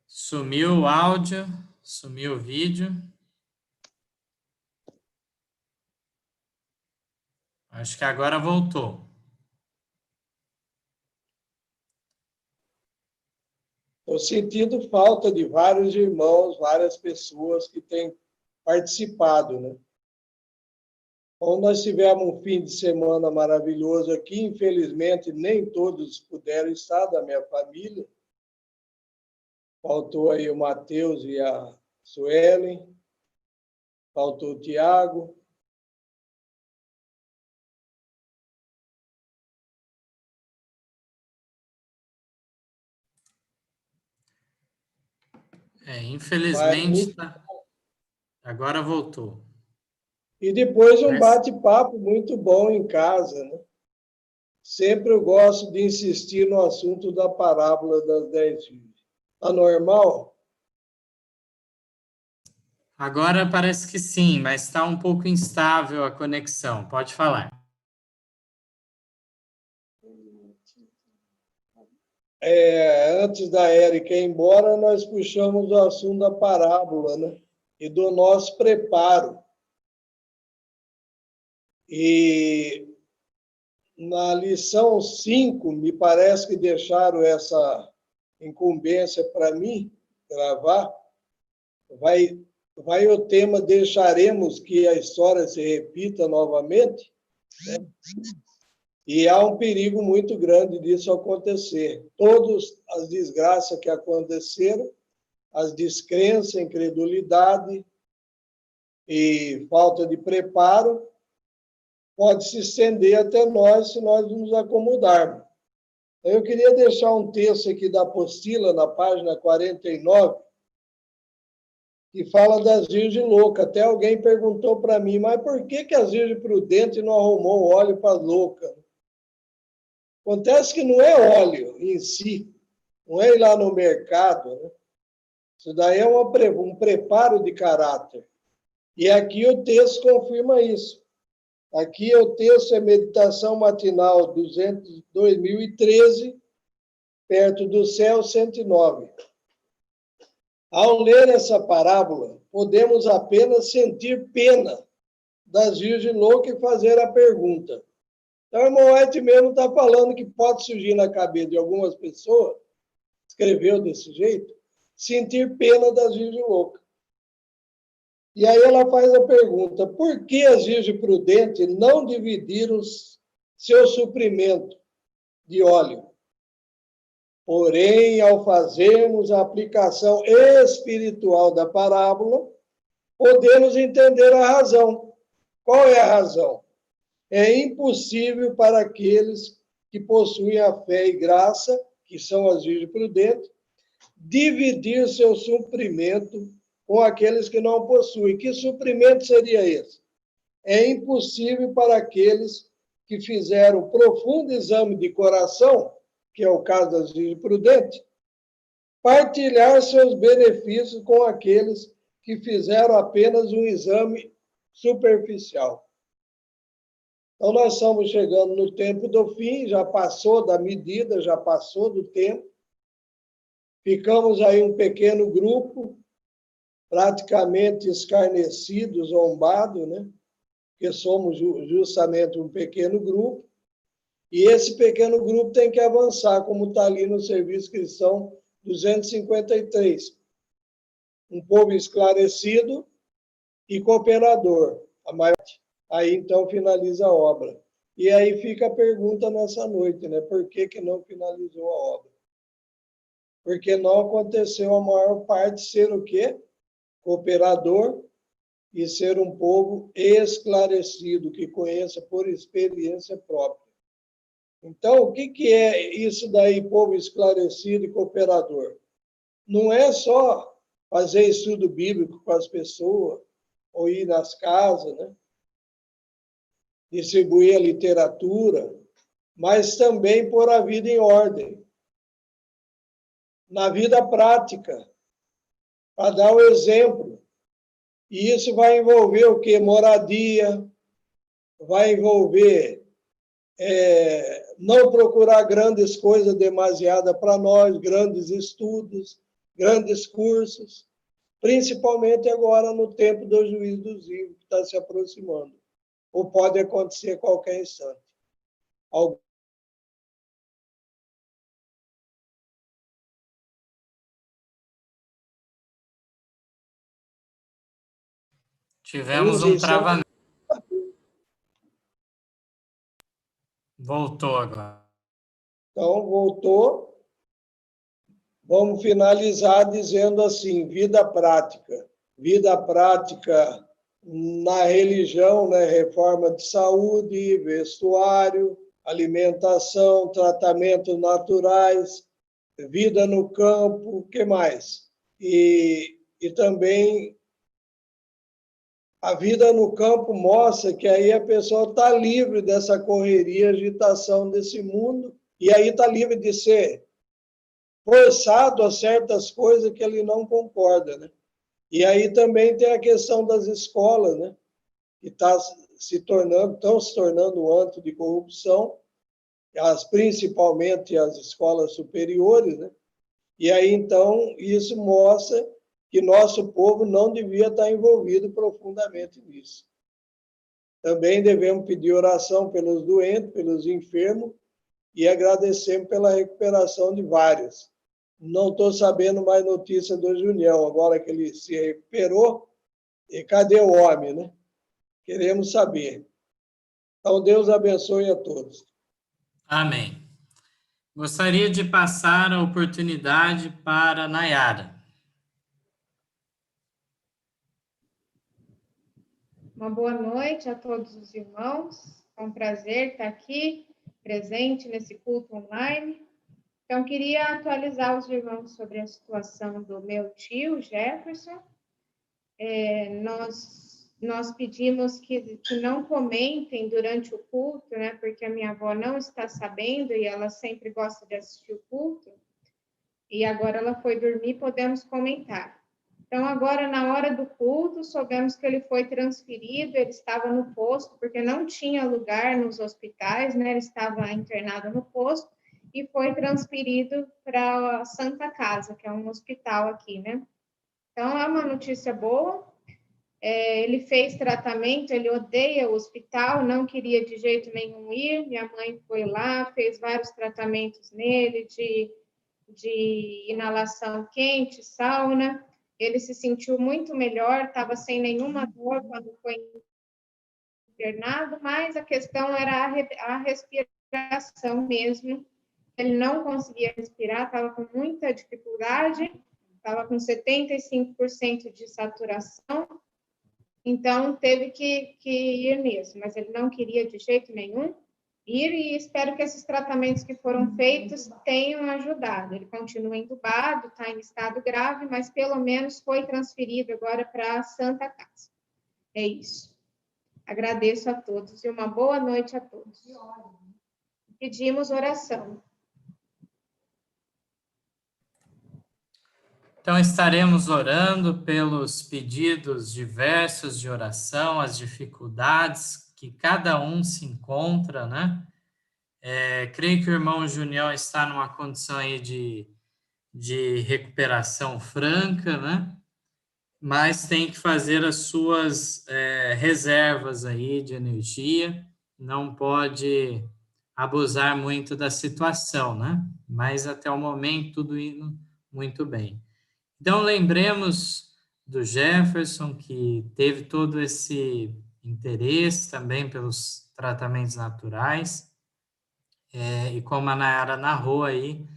Sumiu o áudio, sumiu o vídeo. Acho que agora voltou. Estou sentindo falta de vários irmãos, várias pessoas que têm participado, né? Então, nós tivemos um fim de semana maravilhoso aqui. Infelizmente, nem todos puderam estar da minha família. Faltou aí o Mateus e a Suelen. Faltou o Tiago. Infelizmente, agora voltou. E depois um bate-papo muito bom em casa, né? Sempre eu gosto de insistir no assunto da parábola das 10 virgens. Está normal? Agora parece que sim, mas está um pouco instável a conexão. Pode falar. Antes da Érica ir embora, nós puxamos o assunto da parábola, né? E do nosso preparo. E na lição 5, me parece que deixaram essa incumbência para mim gravar. Vai o tema deixaremos que a história se repita novamente, né? E há um perigo muito grande disso acontecer. Todas as desgraças que aconteceram, as descrenças, incredulidade e falta de preparo, pode se estender até nós se nós nos acomodarmos. Eu queria deixar um texto aqui da apostila, na página 49, que fala das virgens loucas. Até alguém perguntou para mim, mas por que as virgens prudentes não arrumou óleo para as loucas? Acontece que não é óleo em si, não é ir lá no mercado, né? Isso daí é um preparo de caráter. E aqui o texto confirma isso. Aqui o texto é Meditação Matinal 2013, perto do céu 109. Ao ler essa parábola, podemos apenas sentir pena das virgens loucas e fazer a pergunta. Então, o irmão White mesmo está falando que pode surgir na cabeça de algumas pessoas, escreveu desse jeito, sentir pena das virgens loucas. E aí ela faz a pergunta, por que as virgens prudentes não dividiram seu suprimento de óleo? Porém, ao fazermos a aplicação espiritual da parábola, podemos entender a razão. Qual é a razão? É impossível para aqueles que possuem a fé e graça, que são as virgens prudentes, dividir seu suprimento com aqueles que não possuem. Que suprimento seria esse? É impossível para aqueles que fizeram profundo exame de coração, que é o caso das virgens prudentes, partilhar seus benefícios com aqueles que fizeram apenas um exame superficial. Então, nós estamos chegando no tempo do fim, já passou da medida, já passou do tempo. Ficamos aí um pequeno grupo, praticamente escarnecidos, zombados, né? Porque somos justamente um pequeno grupo. E esse pequeno grupo tem que avançar, como está ali no Serviço Cristão 253. Um povo esclarecido e cooperador. A maior... Aí, então, finaliza a obra. E aí fica a pergunta nessa noite, né? Por que que não finalizou a obra? Porque não aconteceu a maior parte ser o quê? Cooperador e ser um povo esclarecido, que conheça por experiência própria. Então, o que que é isso daí, povo esclarecido e cooperador? Não é só fazer estudo bíblico com as pessoas, ou ir nas casas, né? Distribuir a literatura, mas também pôr a vida em ordem. Na vida prática, para dar o exemplo. E isso vai envolver o quê? Moradia, vai envolver não procurar grandes coisas demasiadas para nós, grandes estudos, grandes cursos, principalmente agora no tempo do juízo dos vivos, que está se aproximando. Ou pode acontecer a qualquer instante. Tivemos um travamento. Voltou agora. Então, voltou. Vamos finalizar dizendo assim, vida prática. Vida prática na religião, né? Reforma de saúde, vestuário, alimentação, tratamentos naturais, vida no campo, o que mais? E também a vida no campo mostra que aí a pessoa está livre dessa correria, agitação desse mundo, e aí está livre de ser forçado a certas coisas que ele não concorda, né? E aí também tem a questão das escolas, né? Que estão se tornando um antro de corrupção, principalmente as escolas superiores, né? E aí, então, isso mostra que nosso povo não devia estar envolvido profundamente nisso. Também devemos pedir oração pelos doentes, pelos enfermos, e agradecemos pela recuperação de vários. Não estou sabendo mais notícia do Junião, agora que ele se recuperou, e cadê o homem, né? Queremos saber. Então, Deus abençoe a todos. Amém. Gostaria de passar a oportunidade para Nayara. Uma boa noite a todos os irmãos. É um prazer estar aqui, presente nesse culto online. Então, queria atualizar os irmãos sobre a situação do meu tio, Jefferson. Nós pedimos que não comentem durante o culto, né? Porque a minha avó não está sabendo e ela sempre gosta de assistir o culto. E agora ela foi dormir, podemos comentar. Então, agora, na hora do culto, soubemos que ele foi transferido, ele estava no posto, porque não tinha lugar nos hospitais, né? Ele estava internado no posto e foi transferido para a Santa Casa, que é um hospital aqui, né? Então, é uma notícia boa. Ele fez tratamento, ele odeia o hospital, não queria de jeito nenhum ir. Minha mãe foi lá, fez vários tratamentos nele, de inalação quente, sauna. Ele se sentiu muito melhor, estava sem nenhuma dor quando foi internado, mas a questão era a respiração mesmo. Ele não conseguia respirar, estava com muita dificuldade, estava com 75% de saturação, então teve que ir mesmo, mas ele não queria de jeito nenhum ir, e espero que esses tratamentos que foram feitos tenham ajudado. Ele continua entubado, está em estado grave, mas pelo menos foi transferido agora para a Santa Casa. É isso. Agradeço a todos e uma boa noite a todos. Pedimos oração. Então, estaremos orando pelos pedidos diversos de oração, as dificuldades que cada um se encontra, né? Creio que o irmão Junião está numa condição aí de recuperação franca, né? Mas tem que fazer as suas reservas aí de energia, não pode abusar muito da situação, né? Mas até o momento tudo indo muito bem. Então, lembremos do Jefferson, que teve todo esse interesse também pelos tratamentos naturais. E como a Nayara narrou aí,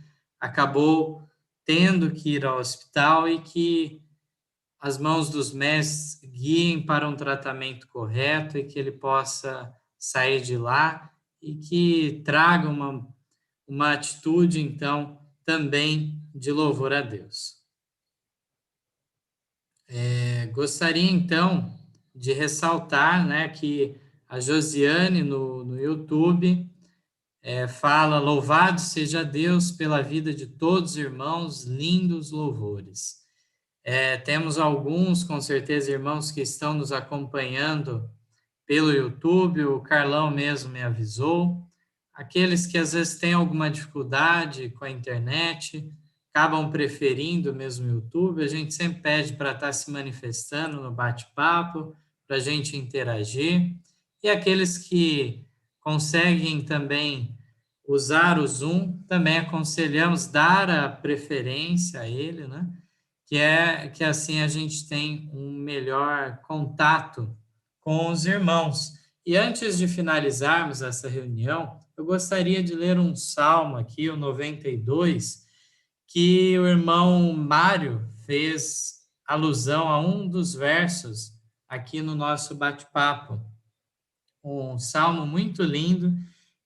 acabou tendo que ir ao hospital e que as mãos dos mestres guiem para um tratamento correto e que ele possa sair de lá e que traga uma atitude, então, também de louvor a Deus. Gostaria, então, de ressaltar, né, que a Josiane, no YouTube, fala: louvado seja Deus pela vida de todos os irmãos, lindos louvores. Temos alguns, com certeza, irmãos que estão nos acompanhando pelo YouTube, o Carlão mesmo me avisou. Aqueles que às vezes têm alguma dificuldade com a internet, acabam preferindo mesmo o YouTube, a gente sempre pede para estar se manifestando no bate-papo, para a gente interagir. E aqueles que conseguem também usar o Zoom, também aconselhamos dar a preferência a ele, né? Que assim a gente tem um melhor contato com os irmãos. E antes de finalizarmos essa reunião, eu gostaria de ler um salmo aqui, o 92, que o irmão Mário fez alusão a um dos versos aqui no nosso bate-papo. Um salmo muito lindo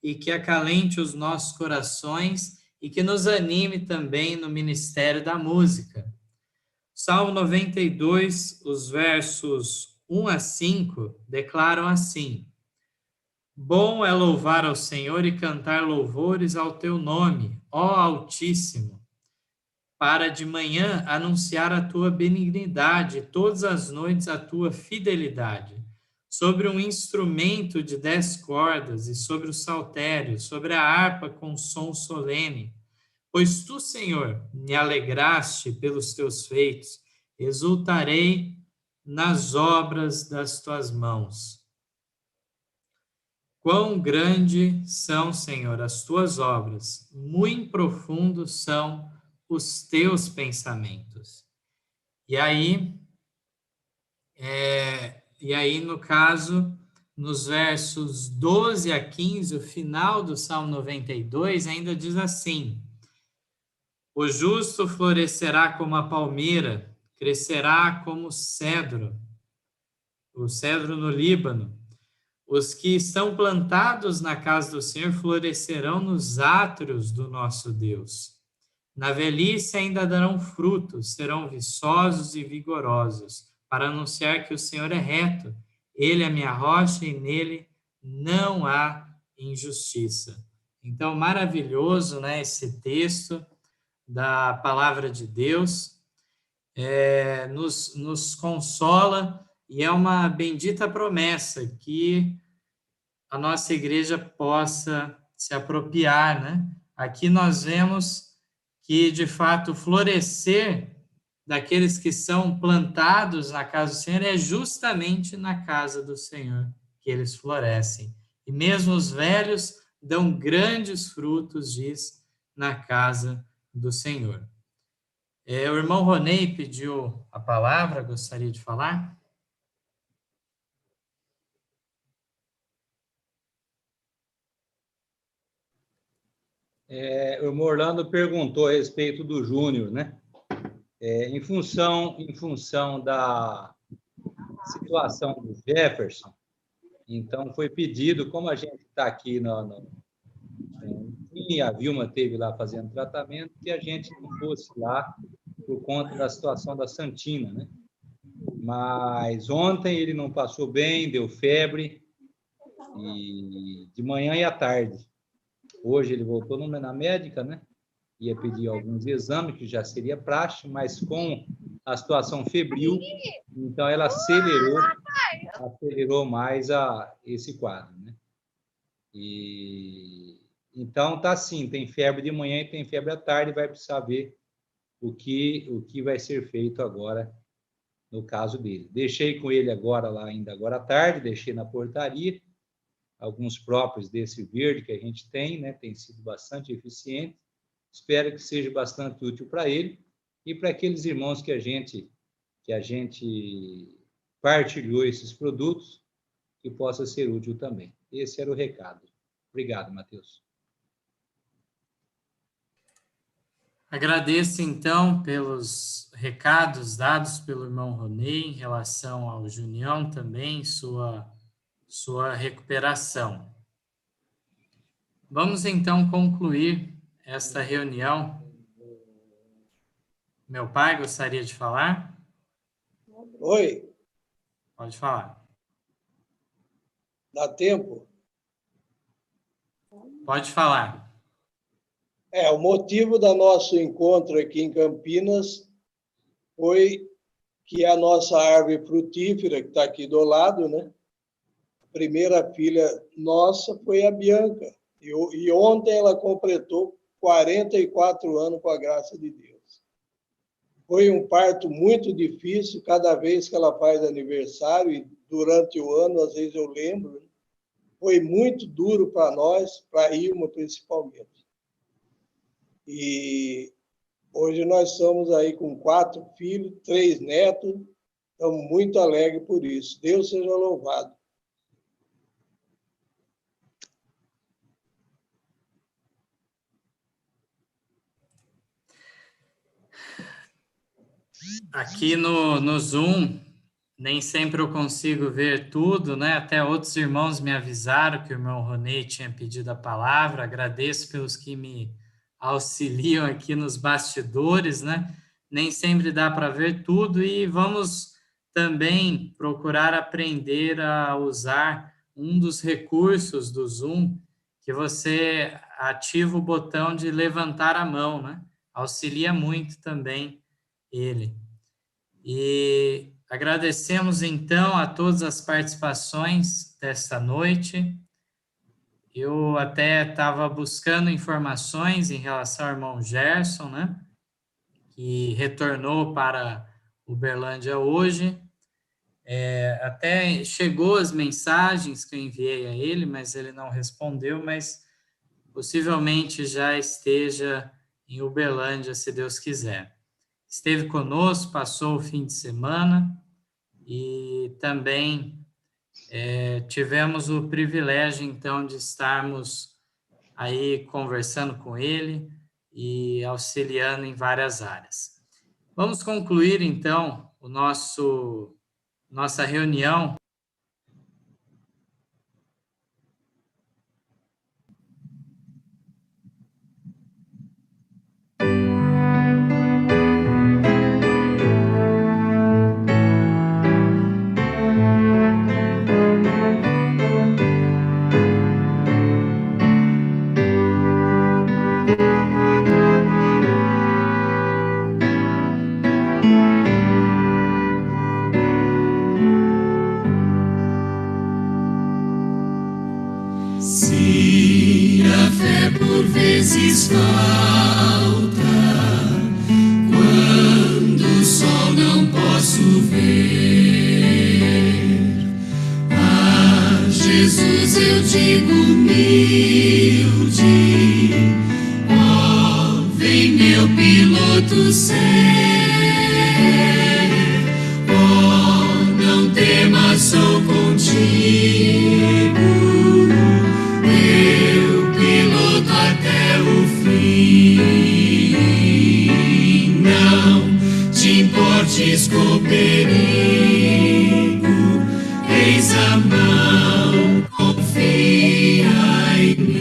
e que acalente os nossos corações e que nos anime também no ministério da música. Salmo 92, os versos 1 a 5, declaram assim: bom é louvar ao Senhor e cantar louvores ao teu nome, ó Altíssimo, para de manhã anunciar a tua benignidade, todas as noites a tua fidelidade, sobre um instrumento de 10 cordas e sobre o saltério, sobre a harpa com som solene. Pois tu, Senhor, me alegraste pelos teus feitos, exultarei nas obras das tuas mãos. Quão grandes são, Senhor, as tuas obras, muito profundos são os teus pensamentos. E aí, no caso, nos versos 12 a 15, o final do Salmo 92 ainda diz assim: o justo florescerá como a palmeira, crescerá como o cedro no Líbano. Os que estão plantados na casa do Senhor florescerão nos átrios do nosso Deus. Na velhice ainda darão frutos, serão viçosos e vigorosos, para anunciar que o Senhor é reto. Ele é a minha rocha e nele não há injustiça. Então, maravilhoso, né, esse texto da palavra de Deus, nos consola, e é uma bendita promessa que a nossa igreja possa se apropriar, né? Aqui nós vemos que, de fato, florescer daqueles que são plantados na casa do Senhor é justamente na casa do Senhor que eles florescem. E mesmo os velhos dão grandes frutos, diz, na casa do Senhor. O irmão Ronei pediu a palavra, gostaria de falar? O irmão Orlando perguntou a respeito do Júnior, né? Em função da situação do Jefferson, então foi pedido, como a gente está aqui e a Vilma teve lá fazendo tratamento, que a gente não fosse lá por conta da situação da Santina, né? Mas ontem ele não passou bem, deu febre, e de manhã e à tarde. Hoje ele voltou na médica, né? Ia pedir alguns exames, que já seria praxe, mas com a situação febril, então ela acelerou mais esse quadro, né? Então tá assim, tem febre de manhã e tem febre à tarde, vai precisar ver o que vai ser feito agora no caso dele. Deixei com ele ainda agora à tarde, deixei na portaria alguns próprios desse verde que a gente tem, né? Tem sido bastante eficiente. Espero que seja bastante útil para ele e para aqueles irmãos que a gente partilhou esses produtos, que possa ser útil também. Esse era o recado. Obrigado, Mateus. Agradeço, então, pelos recados dados pelo irmão Ronei em relação ao Junião também, sua recuperação. Vamos, então, concluir esta reunião. Meu pai gostaria de falar? Oi, Pode falar. dá tempo? Pode falar. O motivo do nosso encontro aqui em Campinas foi que a nossa árvore frutífera, que está aqui do lado, né? A primeira filha nossa foi a Bianca. E ontem ela completou 44 anos, com a graça de Deus. Foi um parto muito difícil, cada vez que ela faz aniversário, e durante o ano, às vezes eu lembro, né? Foi muito duro para nós, para a Ilma principalmente. E hoje nós estamos aí com 4 filhos, 3 netos, estamos muito alegres por isso. Deus seja louvado. Aqui no Zoom, nem sempre eu consigo ver tudo, né? Até outros irmãos me avisaram que o irmão Ronei tinha pedido a palavra. Agradeço pelos que me auxiliam aqui nos bastidores, né? Nem sempre dá para ver tudo e vamos também procurar aprender a usar um dos recursos do Zoom, que você ativa o botão de levantar a mão, né? Auxilia muito também ele. E agradecemos, então, a todas as participações desta noite. Eu até estava buscando informações em relação ao irmão Gerson, né? Que retornou para Uberlândia hoje. Até chegou as mensagens que eu enviei a ele, mas ele não respondeu, mas possivelmente já esteja em Uberlândia, se Deus quiser. Esteve conosco, passou o fim de semana e também tivemos o privilégio, então, de estarmos aí conversando com ele e auxiliando em várias áreas. Vamos concluir, então, nossa reunião. Se a fé por vezes falta, quando o sol não posso ver, a Jesus eu digo humilde, ó, vem meu piloto ser, ó, não temas, sou contigo. Até o fim, não te importes com o perigo, eis a mão, confia em mim.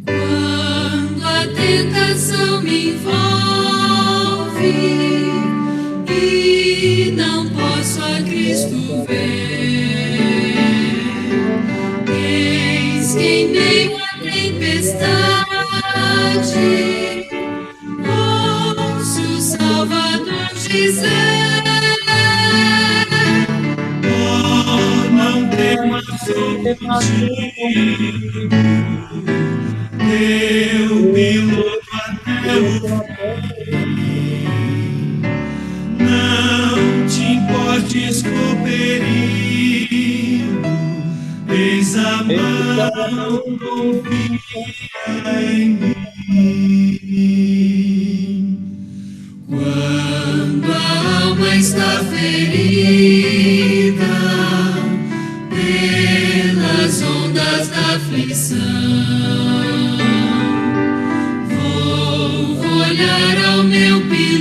Quando a tentação me envolve e não posso a Cristo ver, em meio à tempestade, ouço o Salvador dizer: oh, não temas, sou contigo, teu piloto até o fim, não te importes com o perigo, eis a mão, confia em mim. Quando a alma está ferida, ondas da aflição. Vou olhar ao meu piloto,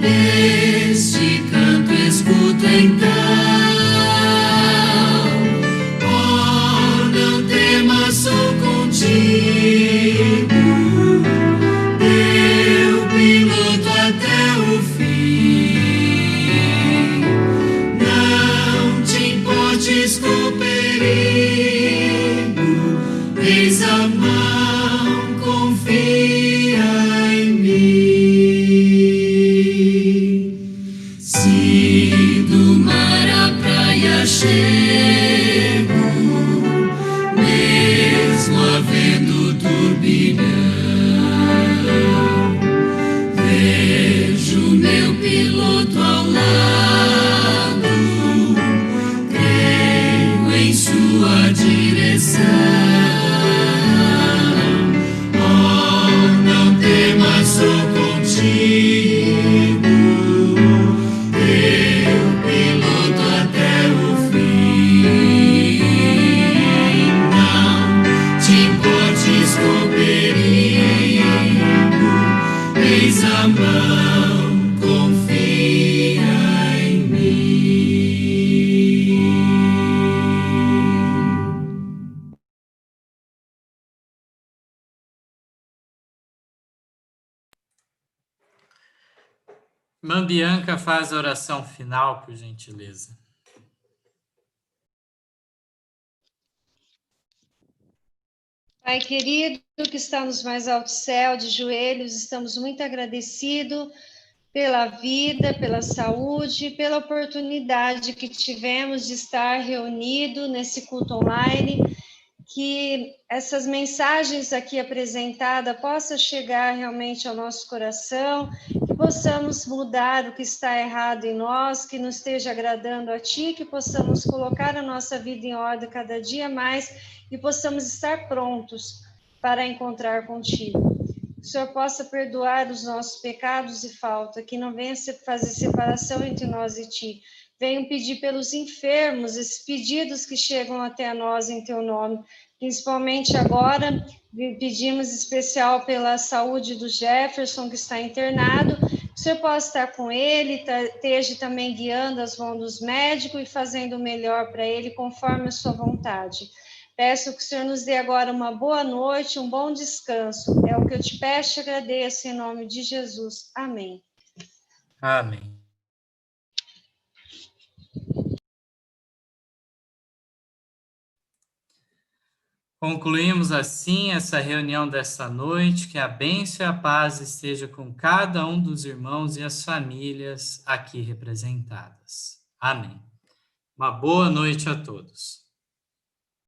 este canto escuto então. Oh, não temas, sou contigo, teu piloto até o fim. Não te importes com o perigo, eis a mão, confia em mim. Se do mar à praia chego, mesmo havendo turbilhão, vejo meu piloto ao lado, creio em sua direção. Oh, não temas, sou contigo, teu piloto até o fim. Não te importes com o perigo, eis a mão, confia em mim. Irmã Bianca faz a oração final, por gentileza. Pai querido, que está nos mais altos céus, de joelhos, estamos muito agradecidos pela vida, pela saúde, pela oportunidade que tivemos de estar reunido nesse culto online, que essas mensagens aqui apresentadas possam chegar realmente ao nosso coração, que possamos mudar o que está errado em nós, que não esteja agradando a Ti, que possamos colocar a nossa vida em ordem cada dia mais e possamos estar prontos para encontrar contigo. Que o Senhor possa perdoar os nossos pecados e falta, que não venha fazer separação entre nós e Ti. Venham pedir pelos enfermos, esses pedidos que chegam até nós em Teu nome. Principalmente agora, pedimos especial pela saúde do Jefferson, que está internado. Que o Senhor possa estar com ele, esteja também guiando as mãos dos médicos e fazendo o melhor para ele, conforme a sua vontade. Peço que o Senhor nos dê agora uma boa noite, um bom descanso. É o que eu te peço e agradeço em nome de Jesus. Amém. Amém. Concluímos assim essa reunião desta noite, que a bênção e a paz esteja com cada um dos irmãos e as famílias aqui representadas. Amém. Uma boa noite a todos.